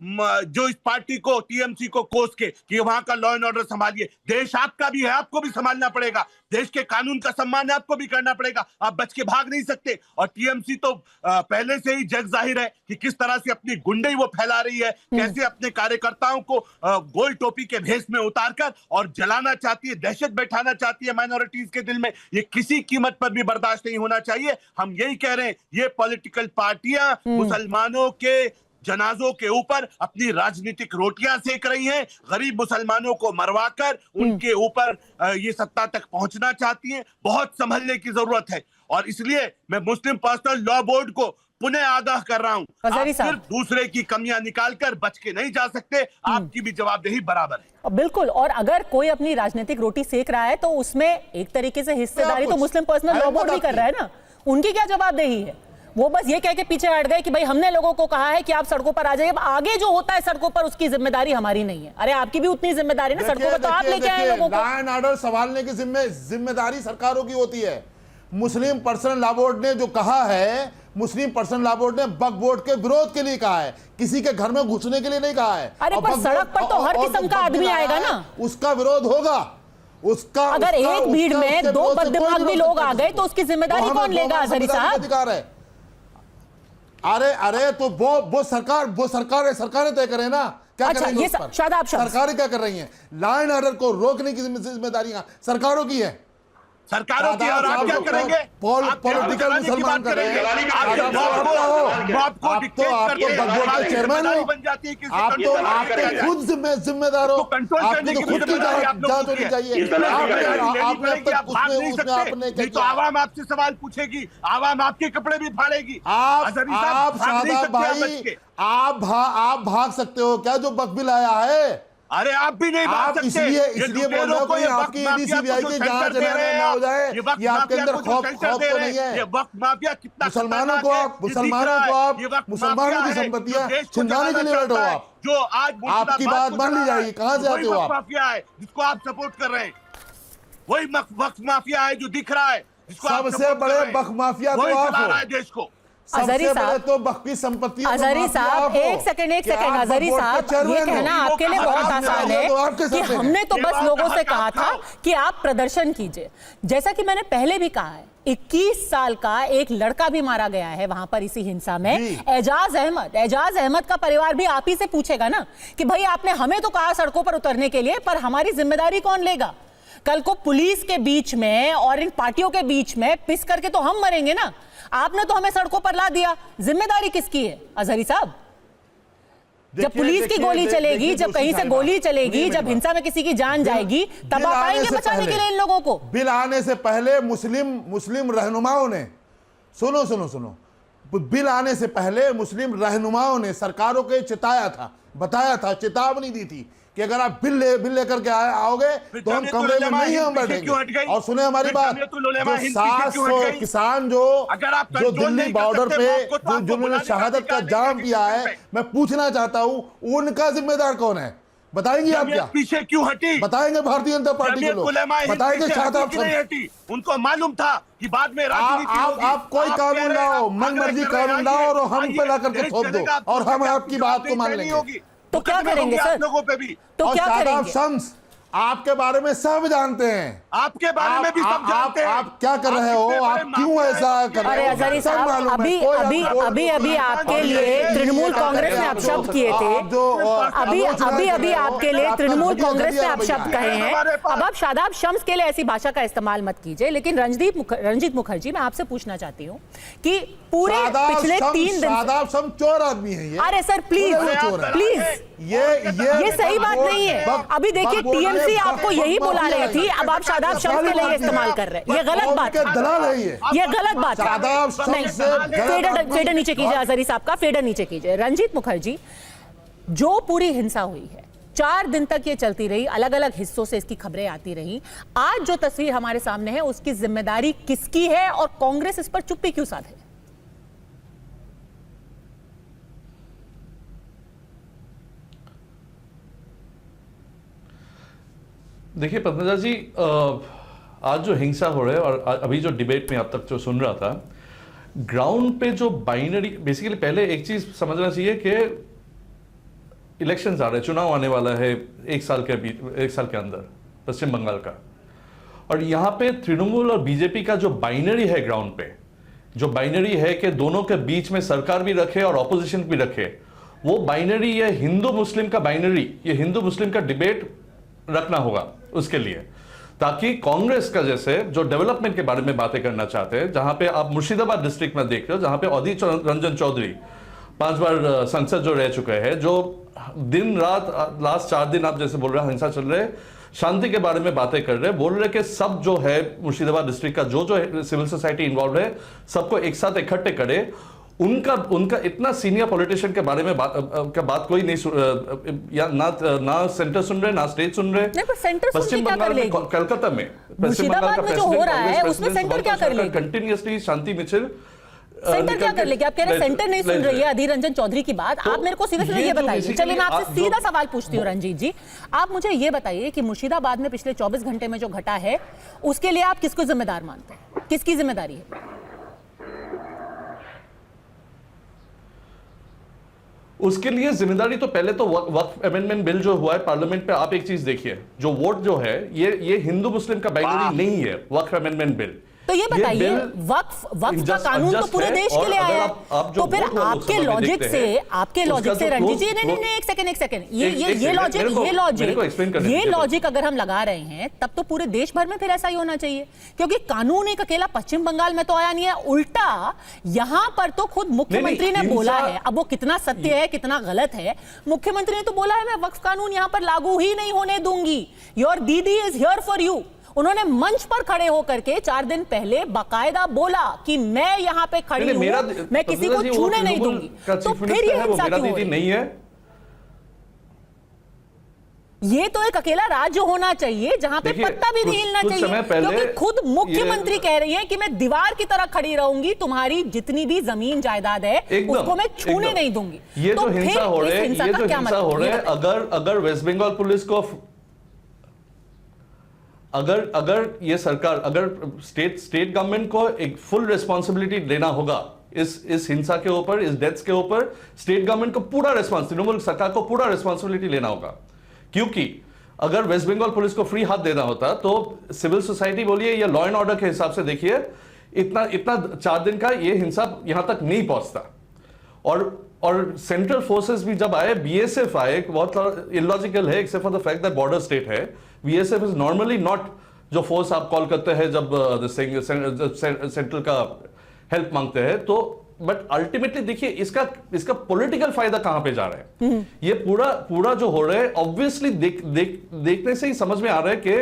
जो इस पार्टी को टीएमसी को कोस के कि वहां का लॉ एंड ऑर्डर संभालिए। देश आपका भी है, आपको भी संभालना पड़ेगा। देश के कानून का सम्मान आपको भी करना पड़ेगा। आप बच के भाग नहीं सकते। और टीएमसी तो पहले से ही जग जाहिर है कि किस तरह से अपनी गुंडई वो फैला रही है, कैसे अपने कार्यकर्ताओं को गोल टोपी के भेष में उतारकर और जलाना चाहती है, दहशत बैठाना चाहती है माइनॉरिटीज के दिल में। ये किसी कीमत पर भी बर्दाश्त नहीं होना चाहिए। हम यही कह रहे हैं, ये पॉलिटिकल पार्टियां मुसलमानों के जनाजों के ऊपर अपनी राजनीतिक रोटियां सेक रही हैं, गरीब मुसलमानों को मरवाकर उनके ऊपर ये सत्ता तक पहुंचना चाहती हैं। बहुत संभलने की जरूरत है और इसलिए मैं मुस्लिम पर्सनल लॉ बोर्ड को पुनः आगाह कर रहा हूं, आप सिर्फ दूसरे की कमियां निकालकर बच के नहीं जा सकते। आपकी भी जवाबदेही बराबर है। बिल्कुल। और अगर कोई अपनी राजनीतिक रोटी सेक रहा है तो उसमें एक तरीके से हिस्सेदारी तो मुस्लिम पर्सनल लॉ बोर्ड भी कर रहा है ना। उनकी क्या जवाबदेही है? वो बस ये कह के पीछे हट गए कि भाई हमने लोगों को कहा है कि आप सड़कों पर आ जाइए, अब आगे जो होता है सड़कों पर उसकी जिम्मेदारी हमारी नहीं है। अरे आपकी भी उतनी जिम्मेदारी ना, सड़कों पर तो आप लेके आए लोगों को। लॉ एंड ऑर्डर संभालने की जिम्मेदारी सरकारों की होती है। मुस्लिम पर्सनल लॉ बोर्ड ने जो कहा है, मुस्लिम पर्सनल लॉ बोर्ड ने वक्फ बोर्ड के विरोध के लिए कहा है, किसी के घर में घुसने के लिए नहीं कहा है। अरे पर सड़क पर तो हर किस्म का आदमी आएगा ना, उसका विरोध होगा। उसका अगर एक भीड़ में दो बददिमाग भी लोग आ गए तो उसकी जिम्मेदारी कौन लेगा? अजहरी साहब अधिकार है। अरे तो वो सरकारें तय करें ना क्या अच्छा, करेंगे। ये शादाब शम्स, सरकारें क्या कर रही हैं? लॉ एंड ऑर्डर को रोकने की जिम्मेदारियां सरकारों की है। सरकारों की। और आप क्या करेंगे? पॉलिटिकल मुसलमान कर रहे हैं। आप तो चेयरमैन हो, आप तो खुद जिम्मेदार हो, आपको तो खुद की जांच होनी चाहिए। आपने अब तक उसमें आपने क्या तो आवाम आपसे सवाल पूछेगी, आवाम आपके कपड़े भी फाड़ेगी। आप शादाब भाई, आप भाग सकते हो क्या जो वक्फ बिल आया है? अरे आप भी नहीं भाग सकते। इसलिए बोल रहा हूं कि आपकी ईडी-सीबीआई की जांच ना हो जाए, ये आपके अंदर खौफ तो नहीं है। ये वक्त माफिया कितना मुसलमानों की संपत्तियां छिनवाने के लिए बैठो आप। जो आज आपकी बात मान ली जाएगी। कहां से आते हो आप? माफिया है जिसको आप सपोर्ट कर रहे हैं, वही वक्त माफिया है जो दिख रहा है, जिसको सबसे बड़े वक्फ माफिया तो आप हो देश को। अजहरी साहब तो बख्ती संपत्ति। अजहरी साहब एक सेकंड अजहरी साहब, ये कहना आपके लिए बहुत आसान है कि हमने तो बस लोगों से कहा था कि आप प्रदर्शन कीजिए। जैसा कि मैंने पहले भी कहा है, 21 साल का एक लड़का भी मारा गया है वहां पर इसी हिंसा में, एजाज अहमद का परिवार भी आप ही से पूछेगा ना कि भाई आपने हमें तो कहा सड़कों पर उतरने के लिए, पर हमारी जिम्मेदारी कौन लेगा? कल को पुलिस के बीच में और इन पार्टियों के बीच में पिस करके तो हम मरेंगे ना। आपने तो हमें सड़कों पर ला दिया, जिम्मेदारी किसकी है अजहरी साहब? जब पुलिस की गोली चलेगी, जब कहीं से गोली चलेगी, जब हिंसा में किसी की जान जाएगी, तब आप आएंगे बचाने के लिए इन लोगों को? बिल आने से पहले मुस्लिम रहनुमाओं ने सुनो, बिल आने से पहले मुस्लिम रहनुमाओं ने सरकारों के बताया था, चेतावनी दी थी कि अगर आप बिल लेकर के आओगे तो हम कमरे में नहीं हम बैठेंगे। और सुने हमारी बात, जो 700 किसान जो दिल्ली बॉर्डर पे जिन्होंने शहादत का जाम किया है, मैं पूछना चाहता हूं उनका जिम्मेदार कौन है? बताएंगे आप क्या? पीछे क्यों हटी? बताएंगे भारतीय जनता पार्टी के लोग, बताएंगे शादाब शम्स। उनको मालूम था कि बाद में आप कोई कानून लाओ, मनमर्जी कानून लाओ और हम पे ला करके थोप दो और हम आपकी बात को मान लेंगे। तो क्या करेंगे सर? लोगों पे भी तो क्या करेंगे? शम्स आपके बारे में सब जानते हैं, आपके बारे में भी सब जानते हैं। आप क्या कर रहे हो? आप क्यों ऐसा कर रहे हो? अरे अजहरी साहब, अभी आपके लिए तृणमूल कांग्रेस ने अपशब्द किए थे, अभी आपके लिए तृणमूल कांग्रेस ने अपशब्द कहे हैं। अब आप शादाब शम्स के लिए ऐसी भाषा का इस्तेमाल मत कीजिए। लेकिन रंजीत मुखर्जी, मैं आपसे पूछना चाहती हूँ कि पूरे पिछले 3 दिन शादाब शम्स चोर आदमी है ये। अरे सर प्लीज, ये सही बात नहीं है। अभी देखिए टीएमसी आपको यही बुला रही थी, अब आप शादाब शम्स के लिए इस्तेमाल कर रहे हैं। ये गलत बात है, ये गलत बात है। फेडर नीचे कीजिए अजहरी साहब का, फेडर नीचे कीजिए। रंजीत मुखर्जी, जो पूरी हिंसा हुई है 4 दिन तक ये चलती रही, अलग अलग हिस्सों से इसकी खबरें आती रही, आज जो तस्वीर हमारे सामने है उसकी जिम्मेदारी किसकी है और कांग्रेस इस पर चुप्पी क्यों साधे? देखिए पद्मजा जी, आज जो हिंसा हो रहा है और अभी जो डिबेट में अब तक जो सुन रहा था, ग्राउंड पे जो बाइनरी, बेसिकली पहले एक चीज समझना चाहिए कि इलेक्शंस आ रहे हैं, चुनाव आने वाला है एक साल के अंदर पश्चिम बंगाल का, और यहाँ पे तृणमूल और बीजेपी का जो बाइनरी है ग्राउंड पे, जो बाइनरी है कि दोनों के बीच में सरकार भी रखे और ऑपोजिशन भी रखे, वो बाइनरी, ये हिंदू मुस्लिम का बाइनरी, ये हिंदू मुस्लिम का डिबेट रखना होगा उसके लिए, ताकि कांग्रेस का जैसे जो डेवलपमेंट के बारे में बातें करना चाहते हैं, जहां पे आप मुर्शिदाबाद डिस्ट्रिक्ट में देख रहे हो, जहां पे अधीर रंजन चौधरी 5 बार संसद जो रह चुके हैं, जो दिन रात लास्ट 4 दिन आप जैसे बोल रहे हैं हिंसा चल रहे हैं, शांति के बारे में बातें कर रहे हैं, बोल रहे कि सब जो है मुर्शिदाबाद डिस्ट्रिक्ट का जो सिविल सोसाइटी इन्वॉल्व है सबको एक साथ इकट्ठे करे, उनका इतना सीनियर पॉलिटिशियन के बारे में बात कोई नहीं, या ना सेंटर सुन रहे ना स्टेट सुन रहे। पश्चिम बंगाल में, कलकत्ता में पश्चिम बंगाल का प्रेसिडेंट कंटिन्यूअसली शांति मिचिल सेंटर क्या कर लेगी? आप कह रहे हैं सेंटर नहीं सुन रही है अधीर रंजन चौधरी की बात। आप मेरे को सीधे ये बताइए, चलिए मैं आपसे सीधा सवाल पूछती हूँ रंजीत जी, आप मुझे ये बताइए कि मुर्शिदाबाद में पिछले 24 घंटे में जो घटा है उसके लिए आप किसको जिम्मेदार मानते हैं? किसकी जिम्मेदारी है? उसके लिए जिम्मेदारी तो पहले तो वक्फ अमेंडमेंट बिल जो हुआ है पार्लियामेंट पे, आप एक चीज देखिए, जो वोट जो है ये हिंदू मुस्लिम का बाइनरी नहीं है वक्फ अमेंडमेंट बिल। तो ये बताइए, वक्फ का कानून तो पूरे देश के लिए आया है, तो फिर आपके लॉजिक से रंजीत जी, नहीं एक सेकंड, ये लॉजिक अगर हम लगा रहे हैं तब तो पूरे देश भर में फिर ऐसा ही होना चाहिए, क्योंकि कानून एक अकेला पश्चिम बंगाल में तो आया नहीं है, उल्टा यहां पर तो खुद मुख्यमंत्री ने बोला है, अब वो कितना सत्य है कितना गलत है, मुख्यमंत्री ने तो बोला है मैं वक्फ कानून यहां पर लागू ही नहीं होने दूंगी, योर दीदी इज हियर फॉर यू। उन्होंने मंच पर खड़े होकर के 4 दिन पहले बाकायदा बोला कि मैं यहाँ पे खड़ी हूं, मैं किसी को छूने नहीं दूंगी, तो फिर ये हिंसा क्यों हो रही? नहीं है, ये तो एक अकेला राज्य होना चाहिए जहां पे पत्ता भी नहीं हिलना चाहिए, क्योंकि खुद मुख्यमंत्री कह रही हैं कि मैं दीवार की तरह खड़ी रहूंगी, तुम्हारी जितनी भी जमीन जायदाद है उसको मैं छूने नहीं दूंगी। ये जो हिंसा हो रहा है, अगर वेस्ट बंगाल पुलिस को, अगर ये सरकार, अगर स्टेट गवर्नमेंट को एक फुल रिस्पॉन्सिबिलिटी लेना होगा इस हिंसा के ऊपर, इस डेथ्स के ऊपर, स्टेट गवर्नमेंट को पूरा रिस्पॉन्स, तृणमूल सरकार को पूरा रिस्पॉन्सिबिलिटी लेना होगा, क्योंकि अगर वेस्ट बंगाल पुलिस को फ्री हाथ देना होता तो सिविल सोसाइटी बोलिए या लॉ एंड ऑर्डर के हिसाब से देखिए, इतना 4 दिन का ये हिंसा यहां तक नहीं पहुंचता। और सेंट्रल फोर्सेस भी जब आए, बीएसएफ आए, बहुत इलॉजिकल है except for the fact that border state है, बीएसएफ इज नॉर्मली नॉट जो फोर्स आप कॉल करते हैं जब सेंट्रल का हेल्प मांगते हैं, तो बट अल्टीमेटली देखिए इसका पॉलिटिकल फायदा कहां पे जा रहा है, ये पूरा जो हो रहा है ऑब्वियसली देखने से ही समझ में आ रहा है कि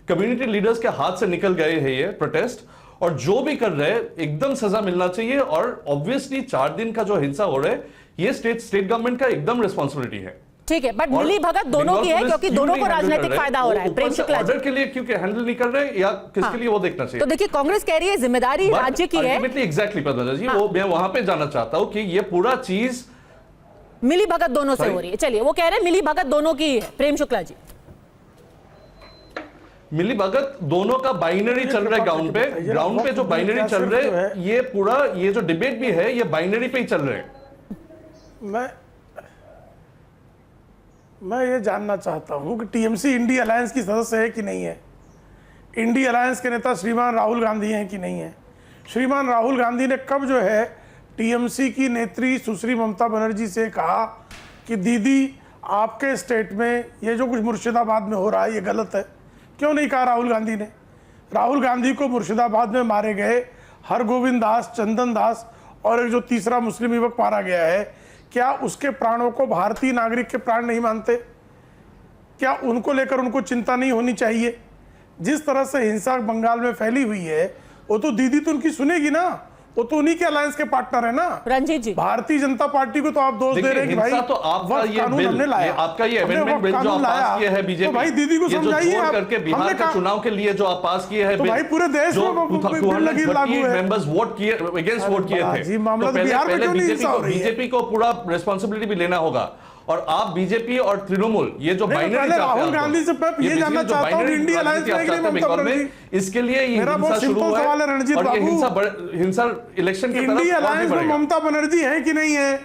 कम्युनिटी लीडर्स के हाथ से निकल गए हैं ये प्रोटेस्ट, और जो भी कर रहे हैं एकदम सजा मिलना चाहिए, और ऑब्वियसली 4 दिन का जो हिंसा हो रहा है ये स्टेट गवर्नमेंट का एकदम रिस्पॉन्सिबिलिटी है। ठीक है, बट मिली भगत दोनों की है, क्योंकि दोनों को राजनीतिक फायदा हो रहा है। प्रेम शुक्ला ऑर्डर के लिए क्योंकि हैंडल नहीं कर रहे या किसके लिए वो देखना चाहिए। तो देखिए कांग्रेस कह रही है जिम्मेदारी राज्य की है, एग्जैक्टली पता जी, वो मैं वहां पे जाना चाहता हूं कि ये पूरा चीज मिली भगत दोनों से हो रही है। चलिए, वो कह रहे हैं मिली भगत दोनों की है। प्रेम शुक्ला जी, मिली भगत दोनों का बाइनरी चल रहा है ग्राउंड पे जो बाइनरी चल रहे हैं, ये पूरा ये जो डिबेट भी है ये बाइनरी पे ही चल रहे हैं। मैं ये जानना चाहता हूं कि टीएमसी इंडी अलायंस की सदस्य है कि नहीं है, इंडी अलायंस के नेता श्रीमान राहुल गांधी हैं कि नहीं है, श्रीमान राहुल गांधी ने कब जो है टीएमसी की नेत्री सुश्री ममता बनर्जी से कहा कि दीदी आपके स्टेट में ये जो कुछ मुर्शिदाबाद में हो रहा है ये गलत है? क्यों नहीं कहा राहुल गांधी ने? राहुल गांधी को मुर्शिदाबाद में मारे गए हरगोविंद दास, चंदन दास और एक जो तीसरा मुस्लिम युवक मारा गया है, क्या उसके प्राणों को भारतीय नागरिक के प्राण नहीं मानते? क्या उनको लेकर उनको चिंता नहीं होनी चाहिए? जिस तरह से हिंसा बंगाल में फैली हुई है, वो तो दीदी तो उनकी सुनेगी ना, वो तो उन्हीं के अलायंस के पार्टनर है ना। रंजीत जी, भारतीय जनता पार्टी को तो आप दोष दे रहे हैं कि भाई तो आपका ये बिल, आपका ये अमेंडमेंट बिल जो आप पास किए हैं बीजेपी, तो भाई दीदी को समझाइए आप, करके बिहार के चुनाव के लिए जो आप पास किए हैं, तो भाई पूरे देश में लागू है, मेंबर्स वोट किए, अगेंस्ट वोट किए थे, तो पहले बीजेपी को पूरा रिस्पांसिबिलिटी भी लेना होगा। और आप बीजेपी और तृणमूल ये जो नहीं, पहले राहुल गांधी से मैं ये जानना चाहता हूँ कि इंडिया अलायंस में कि नहीं ममता बनर्जी, इसके लिए ये मेरा बहुत हिंसा शुरू सिंपल हुआ सवाल है है रणजीत और ये बाबू, हिंसा इलेक्शन के तरफ इंडिया और भी अलायंस में बढ़ेगा। ममता बनर्जी है कि नहीं है?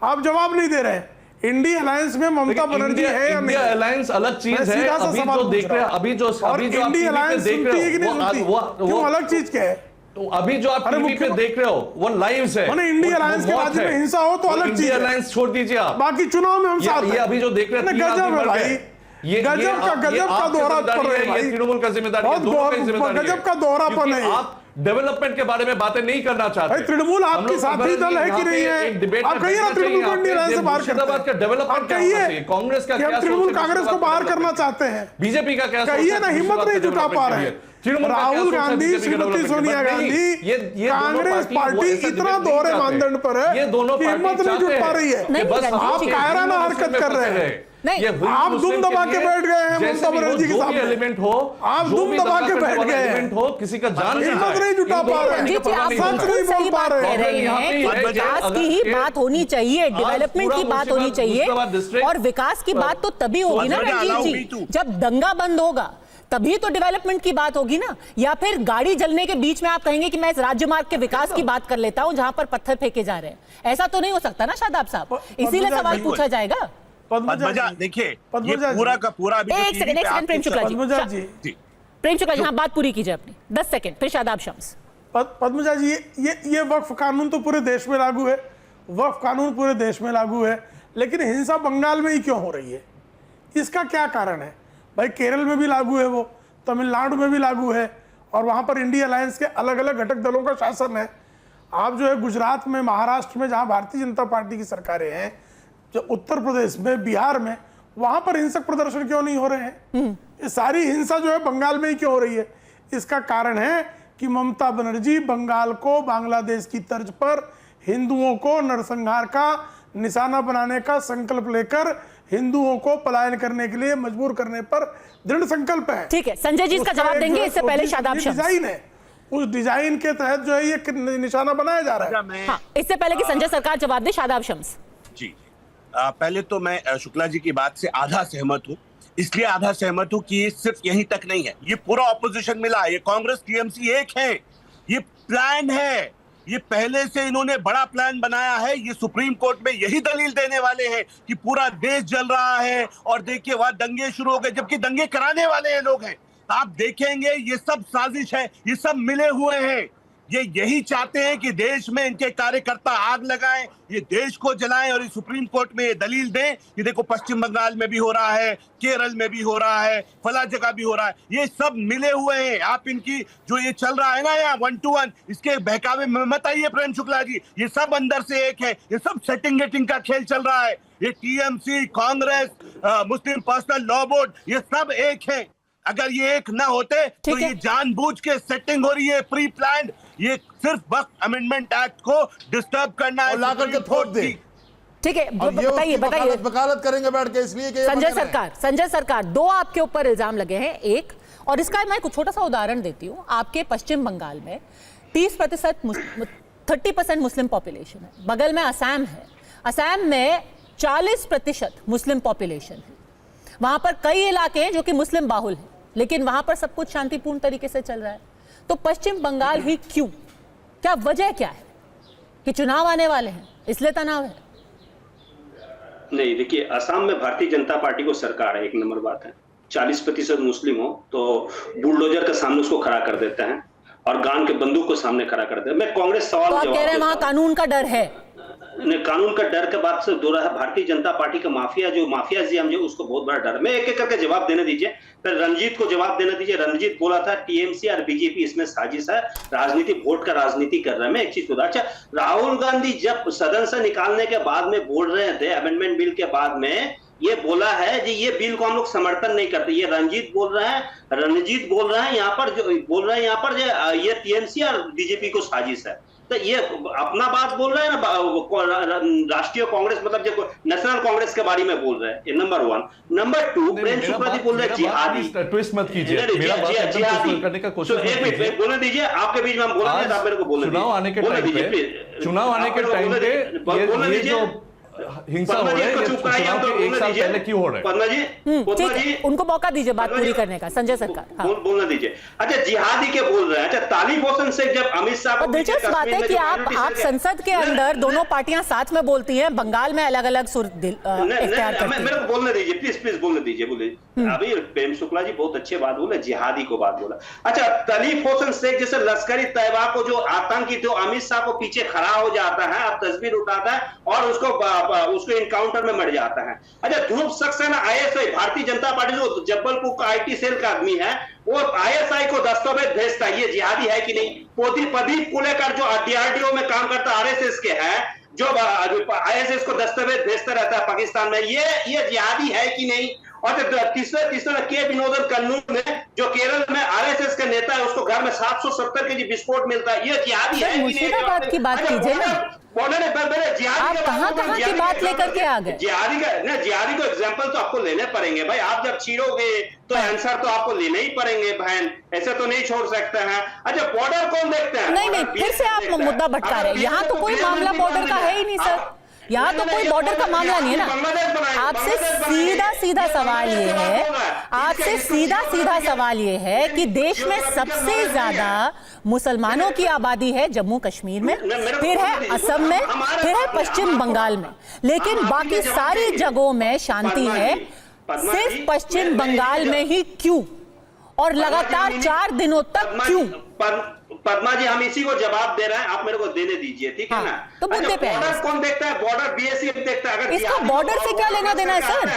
आप जवाब नहीं दे रहे हैं। इंडिया अलायंस में ममता बनर्जी है या नहीं? इंडिया अलायंस अलग चीज मैं है। सीधा सा अभी सवाल जो पूछ देख रहे रहा हैं, हूं। अभी जो और आप इंडिया टीवी पे अलायंस देख सुनती है रहे कि नहीं हो सुनती? क्यों अलग चीज क्या है? तो अभी जो आप अरे टीवी पे देख रहे हो वो लाइव्स है। माने इंडिया अलायंस के राज्य में हिंसा हो तो अलग चीज इंडिया है। अलायंस छोड़ दीजिए आप, बाकी चुनाव में हम साथ ये हैं। अभी जो देख रहे हैं नहीं, गजब है भाई, गजब का दोहरा कर रहे हैं भाई। तृणमूल का जिम्मेदारी है, बहुत दोनों का जिम्मेदारी है। गजब का दोहरापन है ये। आप डेवलपमेंट के बारे में बातें नहीं करना चाहते। भाई तृणमूल आपके साथी दल है कि नहीं है? आप कहिए ना तृणमूल को इंडिया अलायंस से बाहर करते हैं। आप कहिए कांग्रेस का कि हम तृणमूल कांग्रेस को बाहर करना चाहते हैं। बीजेपी का क्या कहिए ना, हिम्मत नहीं जुटा पा रहे हैं। राहुल गांधी, श्रीमती सोनिया गांधी, कांग्रेस पार्टी इतना दोहरे मानदंड पर है कि हिम्मत नहीं जुट पा रही है। आप कायराना हरकत कर रहे हैं। आप दुम दबा के बैठ गए हैं ममता बनर्जी के सामने। एलिमेंट हो, आप दुम दबा के बैठ गए हैं, हो, किसी का जान हिम्मत नहीं जुटा पा रहे हैं, सच नहीं बोल पा रहे हैं। विकास की ही बात होनी चाहिए, डेवलपमेंट की बात होनी चाहिए, और विकास की बात तो तभी होगी ना रणजीत जी, जब दंगा बंद होगा तभी तो डेवलपमेंट की बात होगी ना। या फिर गाड़ी जलने के बीच में आप कहेंगे कि मैं इस राज्य मार्ग के विकास की बात कर लेता हूं जहां पर पत्थर फेंके जा रहे हैं। ऐसा तो नहीं हो सकता ना शादाब साहब, इसीलिए सवाल पूछा जाएगा। पद्मजा देखिए, ये पूरा का पूरा अभी एक सेकंड प्रेम शुक्ला जी, प्रेम शुक्ला जी, हाँ बात पूरी कीजिए अपनी, 10 सेकंड, फिर शादाब शम्स। पद्मजा जी, ये वक्फ कानून तो पूरे देश में लागू है, वक्फ कानून पूरे देश में लागू है, लेकिन हिंसा बंगाल में ही क्यों हो रही है? इसका क्या कारण है? भाई केरल में भी लागू है, वो तमिलनाडु में भी लागू है, और वहाँ पर इंडिया अलायंस के अलग अलग घटक दलों का शासन है। आप जो है गुजरात में, महाराष्ट्र में जहाँ भारतीय जनता पार्टी की सरकारें हैं, जो उत्तर प्रदेश में, बिहार में, वहाँ पर हिंसक प्रदर्शन क्यों नहीं हो रहे हैं? ये सारी हिंसा जो है बंगाल में ही क्यों हो रही है? इसका कारण है कि ममता बनर्जी बंगाल को बांग्लादेश की तर्ज पर हिंदुओं को नरसंहार का निशाना बनाने का संकल्प लेकर हिंदुओं को पलायन करने के लिए मजबूर करने पर दृढ़ संकल्प है। ठीक है, संजय जी इसका जवाब देंगे, इससे पहले शादाब शम्स। डिजाइन है, उस डिजाइन के तहत जो है ये निशाना बनाया जा रहा है। हाँ, इससे पहले कि संजय सरकार जवाब दे, शादाब शम्स जी। पहले तो मैं शुक्ला जी की बात से आधा सहमत हूँ, इसलिए आधा सहमत हूँ कि ये सिर्फ यहीं तक नहीं है, ये पूरा ऑपोजिशन मिला, ये कांग्रेस टीएमसी एक है, ये प्लान है, ये पहले से इन्होंने बड़ा प्लान बनाया है। ये सुप्रीम कोर्ट में यही दलील देने वाले हैं कि पूरा देश जल रहा है और देखिए वहां दंगे शुरू हो गए, जबकि दंगे कराने वाले ये लोग हैं। आप देखेंगे ये सब साजिश है, ये सब मिले हुए हैं। ये यही चाहते हैं कि देश में इनके कार्यकर्ता आग लगाएं, ये देश को जलाएं, और ये सुप्रीम कोर्ट में ये दलील दें कि देखो पश्चिम बंगाल में भी हो रहा है, केरल में भी हो रहा है, फला जगह भी हो रहा है। ये सब मिले हुए हैं। आप इनकी जो ये चल रहा है ना यहाँ 1 to 1, इसके बहकावे में मत आइए प्रेम शुक्ला जी, ये सब अंदर से एक है, ये सब सेटिंग गेटिंग का खेल चल रहा है। ये टीएमसी, कांग्रेस, मुस्लिम पर्सनल लॉ बोर्ड, ये सब एक है। अगर ये एक ना होते तो ये जानबूझ के सेटिंग हो रही है, प्री प्लान्ड, ये सिर्फ वक्त अमेंडमेंट एक्ट को डिस्टर्ब करना है, ला करके थोप दे। ठीक है, बताइए वकालत करेंगे बैठ के, इसलिए कि संजय सरकार, दो आपके ऊपर इल्जाम लगे हैं। एक, और इसका मैं कुछ छोटा सा उदाहरण देती हूँ, आपके पश्चिम बंगाल में 30% मुस्लिम पॉपुलेशन है, बगल में असम है, असम में 40% मुस्लिम पॉपुलेशन है, वहां पर कई इलाके हैं जो कि मुस्लिम बाहुल हैं, लेकिन वहां पर सब कुछ शांतिपूर्ण तरीके से चल रहा है। तो पश्चिम बंगाल ही क्यों? क्या वजह क्या है? कि चुनाव आने वाले हैं इसलिए तनाव है? नहीं, देखिए असम में भारतीय जनता पार्टी को सरकार है, एक नंबर बात है। 40% मुस्लिम हो तो बुलडोजर के सामने उसको खड़ा कर देते हैं और गान के बंदूक को सामने खड़ा कर देते हैं। मैं कांग्रेस सवाल तो आप कह रहे हैं वहां कानून का डर है? कानून का डर के बात से दो रहा है, भारतीय जनता पार्टी का माफिया जो मुझे उसको बहुत बड़ा डर। मैं एक एक करके जवाब देने दीजिए, फिर रंजीत को जवाब देने दीजिए। रंजीत बोला था टीएमसी और बीजेपी इसमें साजिश है, राजनीति, वोट का राजनीति कर रहे हैं। मैं एक चीज बता, अच्छा राहुल गांधी जब सदन से निकालने के बाद में बोल रहे थे अमेंडमेंट बिल के बाद में, ये बोला है जी ये बिल को हम लोग समर्थन नहीं करते, ये रणजीत बोल रहे हैं यहाँ पर, जो बोल रहे हैं यहाँ पर ये टीएमसी और बीजेपी को साजिश है। तो ये अपना बात बोल रहे हैं ना, राष्ट्रीय कांग्रेस मतलब जो नेशनल कांग्रेस के बारे में बोल रहे हैं, नंबर 1। नंबर 2, प्रेम शुक्ला जी बोल रहे हैं जिहादी, ट्विस्ट मत कीजिए, मेरा बात एकदम ट्विस्ट करने का कोशिश मत कीजिए। एक मिनट बोलने दीजिए, आपके बीच में हम बोलेंगे, आप मेरे को बोलने दीजिए। चुनाव आने के टाइम पे ये जो हिंसा हो रहे हैं ये चुनाव के एक साल पहले क्यों हो रहे हैं? पद्मा जी, ठीक है, उनको मौका दीजिए बात पूरी करने का। संजय सरकार, हाँ। बोलना दीजिए। अच्छा, जिहादी के बोल रहे हैं। अच्छा, तालिब होसन शेख जब अमित शाह को दिलचस्प बात है कि आप संसद के अंदर दोनों पार्टियां साथ में बोलती हैं, बंगाल में अलग अलग सुर इख्तियार करती हैं। मेरे को बोलने दीजिए, प्लीज बोलने दीजिए। बोले अभी प्रेम शुक्ला जी बहुत अच्छे बात बोले, जिहादी को बात बोला। अच्छा, तालिब होसन शेख जैसे लश्करी तैयबा को जो आतंकी थे, अमित शाह को पीछे खड़ा हो जाता है, अब तस्वीर उठाता है और उसको इनकाउंटर में मर जाता है। अच्छा, ध्रुव सक्सेना आईएसआई, भारतीय जनता पार्टी जो जबलपुर का आईटी सेल का आदमी है, वो आईएसआई को दस्तावेज भेजता है, ये जिहादी है कि नहीं? प्रदीप कुलेकर जो डीआरडीओ में काम करता आरएसएस के है, जो आईएसएस को दस्तावेज भेजता रहता है पाकिस्तान में, ये जिहादी है कि नहीं? और तीसरा के विनोदन कन्नूर में जो केरल में आरएसएस का नेता है, उसको घर में 770 केजी विस्फोट मिलता है, ये जिहादी है कि नहीं? मुर्शिदाबाद की बात कीजिए ना, आप कहां की बात लेकर के आ गए? जिहादी को एग्जांपल तो आपको लेने पड़ेंगे भाई। आप जब छीड़ोगे तो आंसर तो आपको लेने ही पड़ेंगे बहन, ऐसे तो नहीं छोड़ सकते हैं। अच्छा, बॉर्डर कौन देखते हैं? नहीं, फिर से आप मुद्दा भटका रहे हैं। यहाँ तो कोई मामला बॉर्डर का है ही नहीं सर, यहाँ तो कोई बॉर्डर का मामला नहीं है ना। आपसे सीधा सवाल ये है कि देश में सबसे ज्यादा मुसलमानों की आबादी है जम्मू कश्मीर में, फिर है असम में, फिर है पश्चिम बंगाल में, लेकिन बाकी सारी जगहों में शांति है, सिर्फ पश्चिम बंगाल में ही क्यों? और लगातार 4 दिनों तक क्यों? पद्मा जी, हम इसी को जवाब दे रहे हैं, आप मेरे को देने दीजिए, ठीक है ना? तो मुद्दे पे बॉर्डर कौन देखता है? बॉर्डर बीएसएफ देखता है। अगर इसका बॉर्डर से क्या लेना देना है सर?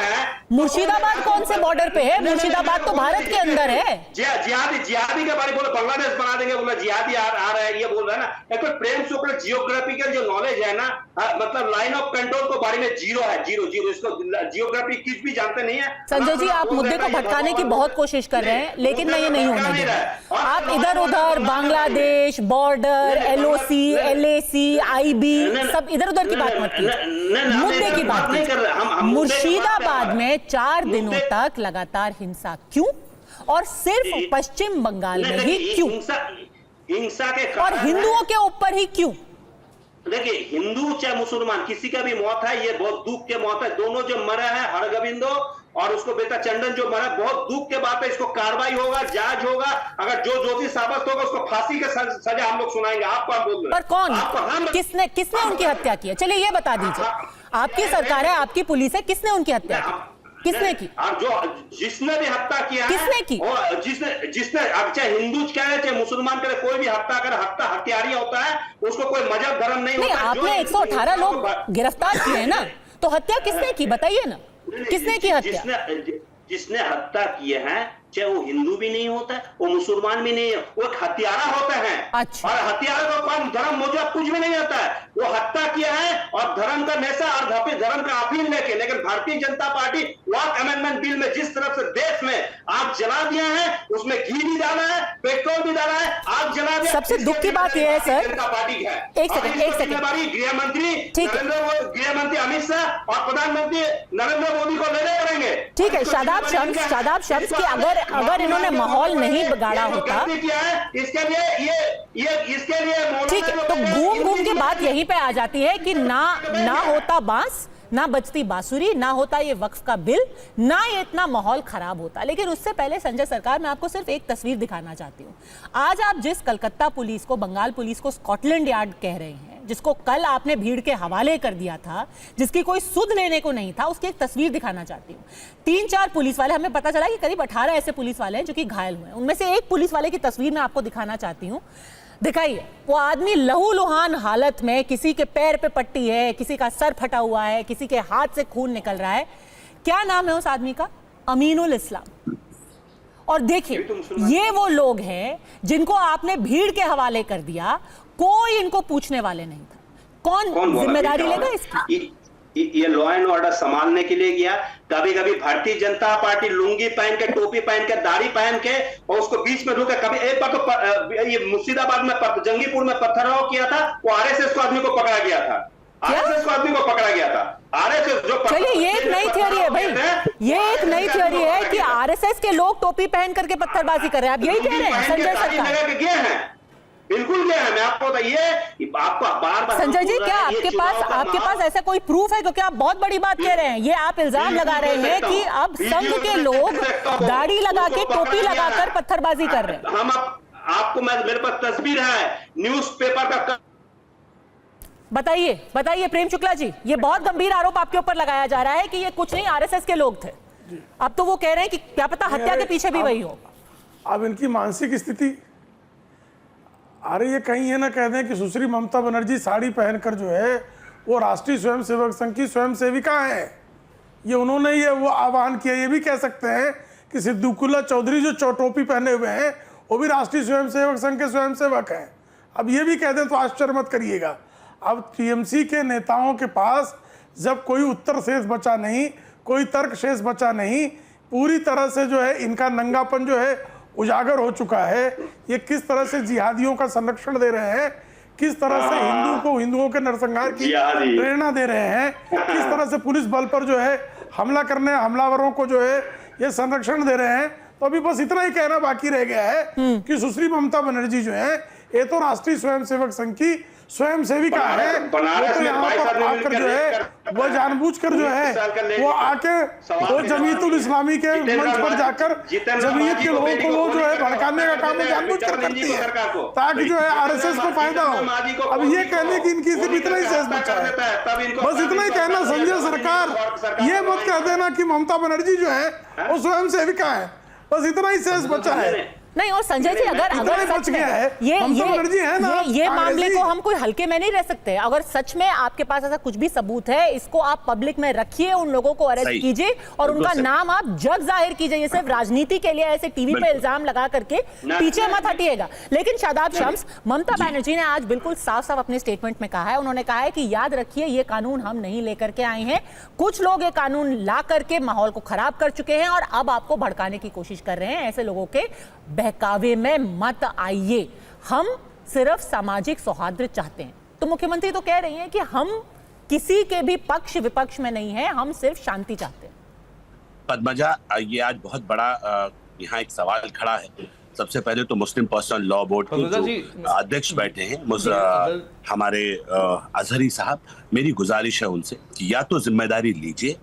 मुर्शिदाबाद कौन से बॉर्डर पे है? मुर्शिदाबाद तो भारत के अंदर है। जिहादी के बारे में बोले बांग्लादेश बना देंगे, बोला जिहादी आ रहा है, ये बोल रहा है ना। एक तो प्रेम शुक्ल जियोग्राफिकल जो नॉलेज है ना, मतलब लाइन ऑफ कंट्रोल को बारे में जीरो है, जीरो। इसको जियोग्राफी कुछ भी जानते नहीं है। संजय जी, आप मुद्दे को भटकाने की बहुत कोशिश कर रहे हैं, लेकिन मैं ये नहीं होने दूंगा। आप इधर उधर Bangladesh, border, LOC, LAC, IB, सब इधर उधर की बात मत कीजिए, मुद्दे की बात कीजिए। मुर्शिदाबाद में 4 दिनों तक लगातार हिंसा क्यों? और सिर्फ पश्चिम बंगाल में ही क्यों? हिंसा के और हिंदुओं के ऊपर ही क्यों? देखिए, हिंदू चाहे मुसलमान, किसी का भी मौत है, ये बहुत दुख के मौत है। दोनों जो मरे हैं, हरगोविंदो और उसको बेटा चंदन जो मरा, बहुत दुख के बात है। इसको कार्रवाई होगा, जांच होगा, अगर जो दोषी साबित होगा उसको फांसी का सजा हम लोग सुनाएंगे। आपको हम बोल रहे हैं। पर कौन, किसने उनकी हत्या की है? चलिए ये बता दीजिए। आपकी सरकार है, आपकी पुलिस है, किसने उनकी हत्या की? किसने की? और जिसने भी हत्या किया, किसने की? जिसने चाहे हिंदू कहे चाहे मुसलमान करे, कोई भी हत्या करे, हत्यारी होता है, उसको कोई मजहब धर्म नहीं होता। आपने 118 लोग गिरफ्तार किए हैं ना, तो हत्या किसने की बताइए ना, किसने की हत्या? जिसने हत्या किए हैं, चाहे वो हिंदू भी नहीं होता है, वो मुसलमान भी नहीं है, वो एक हत्यारा होता है। अच्छा। और हत्यारा का काम धर्म मौजूद कुछ भी नहीं होता है। वो हत्या किया है और धर्म का नशा और धर्म का अफीम लेके, लेकिन Bharatiya Janata party walk amendment bill में जिस तरफ से देश में आग जला दिया है, उसमें घी भी डाला है, पेट्रोल भी डाला है, आग जला दिया। सबसे दुख की बात यह है सर, जनता पार्टी है। एक सेकंड, गृह मंत्री अमित शाह और प्रधानमंत्री नरेंद्र मोदी को लेने करेंगे। ठीक है, शादाब शम्स की अगर इन्होंने माहौल नहीं बिगाड़ा होता, इसके लिए ठीक है, तो घूम के बात यहीं पे आ जाती है कि ना होता बांस, ना बजती बांसुरी, ना होता ये वक्फ का बिल, ना ये इतना माहौल खराब होता। लेकिन उससे पहले संजय सरकार, मैं आपको सिर्फ एक तस्वीर दिखाना चाहती हूँ। आज आप जिस कलकत्ता पुलिस को, बंगाल पुलिस को स्कॉटलैंड यार्ड कह रहे हैं, जिसको कल आपने भीड़ के हवाले कर दिया था, जिसकी कोई सुध लेने को नहीं था, उसकी एक तस्वीर दिखाना चाहती हूँ। 3-4 पुलिस वाले, हमें पता चला कि करीब 18 ऐसे पुलिस वाले हैं जो कि घायल हुए हैं। उनमें से एक पुलिस वाले की तस्वीर मैं आपको दिखाना चाहती हूँ। दिखाइए, वो आदमी लहूलुहान हालत में, किसी के पैर पे पट्टी है, किसी का सर फटा हुआ है, किसी के हाथ से खून निकल रहा है। क्या नाम है उस आदमी का? अमीनुल इस्लाम। और देखिए, ये वो लोग हैं जिनको आपने भीड़ के हवाले कर दिया, कोई इनको पूछने वाले नहीं था। कौन जिम्मेदारी लेगा इसकी? ये लॉ एंड ऑर्डर संभालने के लिए गया। कभी कभी भारतीय जनता पार्टी लुंगी पहन के, टोपी पहन के, दाढ़ी पहन के, और उसको बीच में रुके। कभी एक बार तो ये मुर्शिदाबाद में, जंगीपुर में पत्थरवाह किया था, वो आरएसएस को आदमी को पकड़ा गया था। आरएसएस को आदमी को पकड़ा गया था। आरएसएस जो, चलिए, ये एक नई थ्योरी है भाई, ये एक नई थ्योरी है कि आरएसएस के लोग टोपी पहन करके पत्थरबाजी कर रहे हैं। आप यही कह रहे हैं संजय सरकार? गए हैं, बिल्कुल चुके हैं। मैं आपको बताइए, आपको बार-बार संजय जी, क्या आपके पास ऐसा कोई प्रूफ है? क्योंकि आप बहुत बड़ी बात कह रहे हैं। ये आप इल्जाम लगा रहे हैं कि अब संघ के लोग दाढ़ी लगा के, टोपी लगाकर पत्थरबाजी कर रहे हैं। हम आपको मेरे पास तस्वीर है न्यूज़पेपर का। बताइए प्रेम शुक्ला जी, ये बहुत गंभीर आरोप आपके ऊपर लगाया जा रहा है कि ये कुछ नहीं, आरएसएस के लोग थे। अब तो वो कह रहे हैं कि क्या पता हत्या के पीछे भी वही हो। अब इनकी मानसिक स्थिति, अरे ये कहीं ये ना कह दें कि सुश्री ममता बनर्जी साड़ी पहनकर जो है वो राष्ट्रीय स्वयंसेवक संघ की स्वयंसेविका है। ये उन्होंने ये वो आह्वान किया। ये भी कह सकते हैं कि सिद्दीकुल्ला चौधरी जो टोपी पहने हुए हैं वो भी राष्ट्रीय स्वयंसेवक संघ के स्वयंसेवक हैं। अब ये भी कह दें तो आश्चर्य मत करिएगा। अब टीएमसी के नेताओं के पास जब कोई उत्तर शेष बचा नहीं, कोई तर्क शेष बचा नहीं, पूरी तरह से जो है इनका नंगापन जो है उजागर हो चुका है। ये किस तरह से जिहादियों का संरक्षण दे रहे हैं, किस तरह से हिंदुओं के नरसंहार की प्रेरणा दे रहे हैं, किस तरह से पुलिस बल पर जो है हमला करने हमलावरों को जो है ये संरक्षण दे रहे हैं। तो अभी बस इतना ही कहना बाकी रह गया है कि सुश्री ममता बनर्जी जो है ये तो राष्ट्रीय स्वयंसेवक संघ की स्वयंसेविका है। वो तो यहाँ पर आकर जो है वो जानबूझकर जो है वो आके वो जमीयतुल इस्लामी के मंच पर जाकर जमीयत के लोगों को वो जो है भड़काने का काम जानबूझकर करती है ताकि जो है आरएसएस को फायदा हो। अब ये कहने की इनकी सिर्फ इतना ही शेष बचा है, बस इतना ही कहना संजय सरकार ये मत कह देना कि ममता बनर्जी जो है वो स्वयंसेविका है, बस इतना ही शेष बचा है। नहीं, और संजय जी अगर सच में ये मामले को हम कोई हल्के में नहीं रह सकते। अगर सच में आपके पास ऐसा कुछ भी सबूत है, इसको आप पब्लिक में रखिए, उन लोगों को अरेस्ट कीजिए और उनका नाम आप जग जाहिर कीजिए। ये सिर्फ राजनीति के लिए ऐसे टीवी पे इल्जाम लगा करके पीछे मत हटिएगा। लेकिन शादाब शम्स, ममता बनर्जी ने आज बिल्कुल साफ साफ अपने स्टेटमेंट में कहा है, उन्होंने कहा है कि याद रखिए ये कानून हम नहीं लेकर के आए हैं, कुछ लोग ये कानून ला करके माहौल को खराब कर चुके हैं और अब आपको भड़काने की कोशिश कर रहे हैं। ऐसे लोगों के बहकावे में मत आइए, हम सिर्फ सामाजिक सौहार्द चाहते हैं। तो मुख्यमंत्री तो कह रही हैं कि हम किसी के भी पक्ष विपक्ष में नहीं हैं, हम सिर्फ शांति चाहते हैं। पद्मजा, ये आज बहुत बड़ा यहाँ एक सवाल खड़ा है। सबसे पहले तो मुस्लिम पर्सनल लॉ बोर्ड के जो अध्यक्ष बैठे हैं हमारे अजहरी साहब, मेरी गुजारिश है उनसे कि या तो जिम्मेदारी लीजिए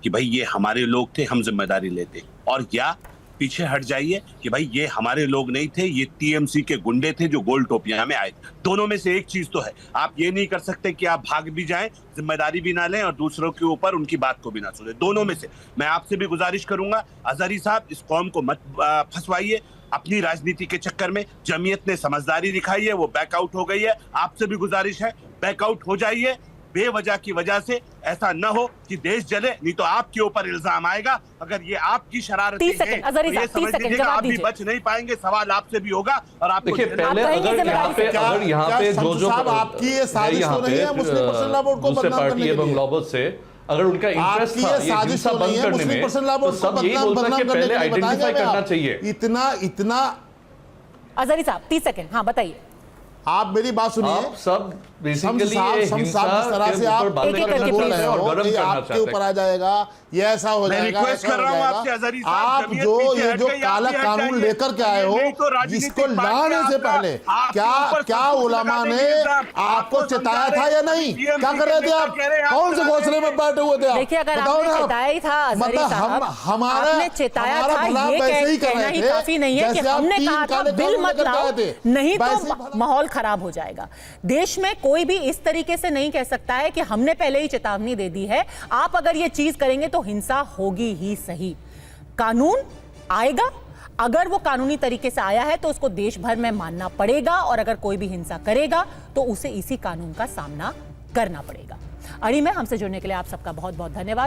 कि भाई ये हमारे लोग थे, हम जिम्मेदारी लेते, और या पीछे हट जाइए कि भाई ये हमारे लोग नहीं थे, ये टीएमसी के गुंडे थे जो गोल टोपियां में आए। दोनों में से एक चीज तो है, आप ये नहीं कर सकते कि आप भाग भी जाएं, जिम्मेदारी भी ना लें और दूसरों के ऊपर उनकी बात को भी ना सुने। दोनों में से मैं आपसे भी गुजारिश करूंगा, अजहरी साहब, इस कौम को मत फंसवाइए अपनी राजनीति के चक्कर में। जमीयत ने समझदारी दिखाई है, वो बैकआउट हो गई है। आपसे भी गुजारिश है, बैकआउट हो जाइए। बेवजह की वजह से ऐसा न हो कि देश जले, नहीं तो आपके ऊपर इल्जाम आएगा। अगर ये आपकी शरारतें हैं तो ये समझ लीजिएगा आप भी बच नहीं पाएंगे, सवाल आपसे भी होगा। और आप देखिए पहले अगर यहाँ पे जो आपकी ये साजिश तो नहीं है मुस्लिम पर्सनल लॉ बोर्ड को दूसरे बदनाम पार्टी करने एवं लॉबर्स से, अगर उनका इंटरेस्ट था ये हिंसा बंद करने में, तो सब यही बोलता है कि पहले आइडेंटिफाई करना चाहिए। इतना अजहरी साहब 30 सेकंड, हाँ बताइए। आप मेरी बात सुनिए, आप सब बेसिकली ये हिंसा तरह से आप बोल रहे हो और गरम करना आपके ऊपर आ जाएगा, ये ऐसा हो जाएगा, रिक्वेस्ट कर रहा हूं आपसे अजहरी साहब, आप जो ये जो काला कानून लेकर के आए हो, इसको लाने से पहले क्या उलमा ने आपको चेताया था या नहीं? क्या कर रहे थे आप? कौन से घोंसले में बैठे हुए थे आप? देखिए, अगर आपने चेताया ही था अजहरी साहब, आपने चेताया था, ये कहना ही काफी नहीं है कि हमने कहा था बिल मत लाओ, नहीं तो माहौल खराब हो जाएगा। देश में कोई भी इस तरीके से नहीं कह सकता है कि हमने पहले ही चेतावनी दे दी है, आप अगर ये चीज करेंगे तो हिंसा होगी ही सही। कानून आएगा, अगर वो कानूनी तरीके से आया है तो उसको देश भर में मानना पड़ेगा, और अगर कोई भी हिंसा करेगा तो उसे इसी कानून का सामना करना पड़ेगा। अड़ी में हमसे जुड़ने के लिए आप सबका बहुत बहुत धन्यवाद।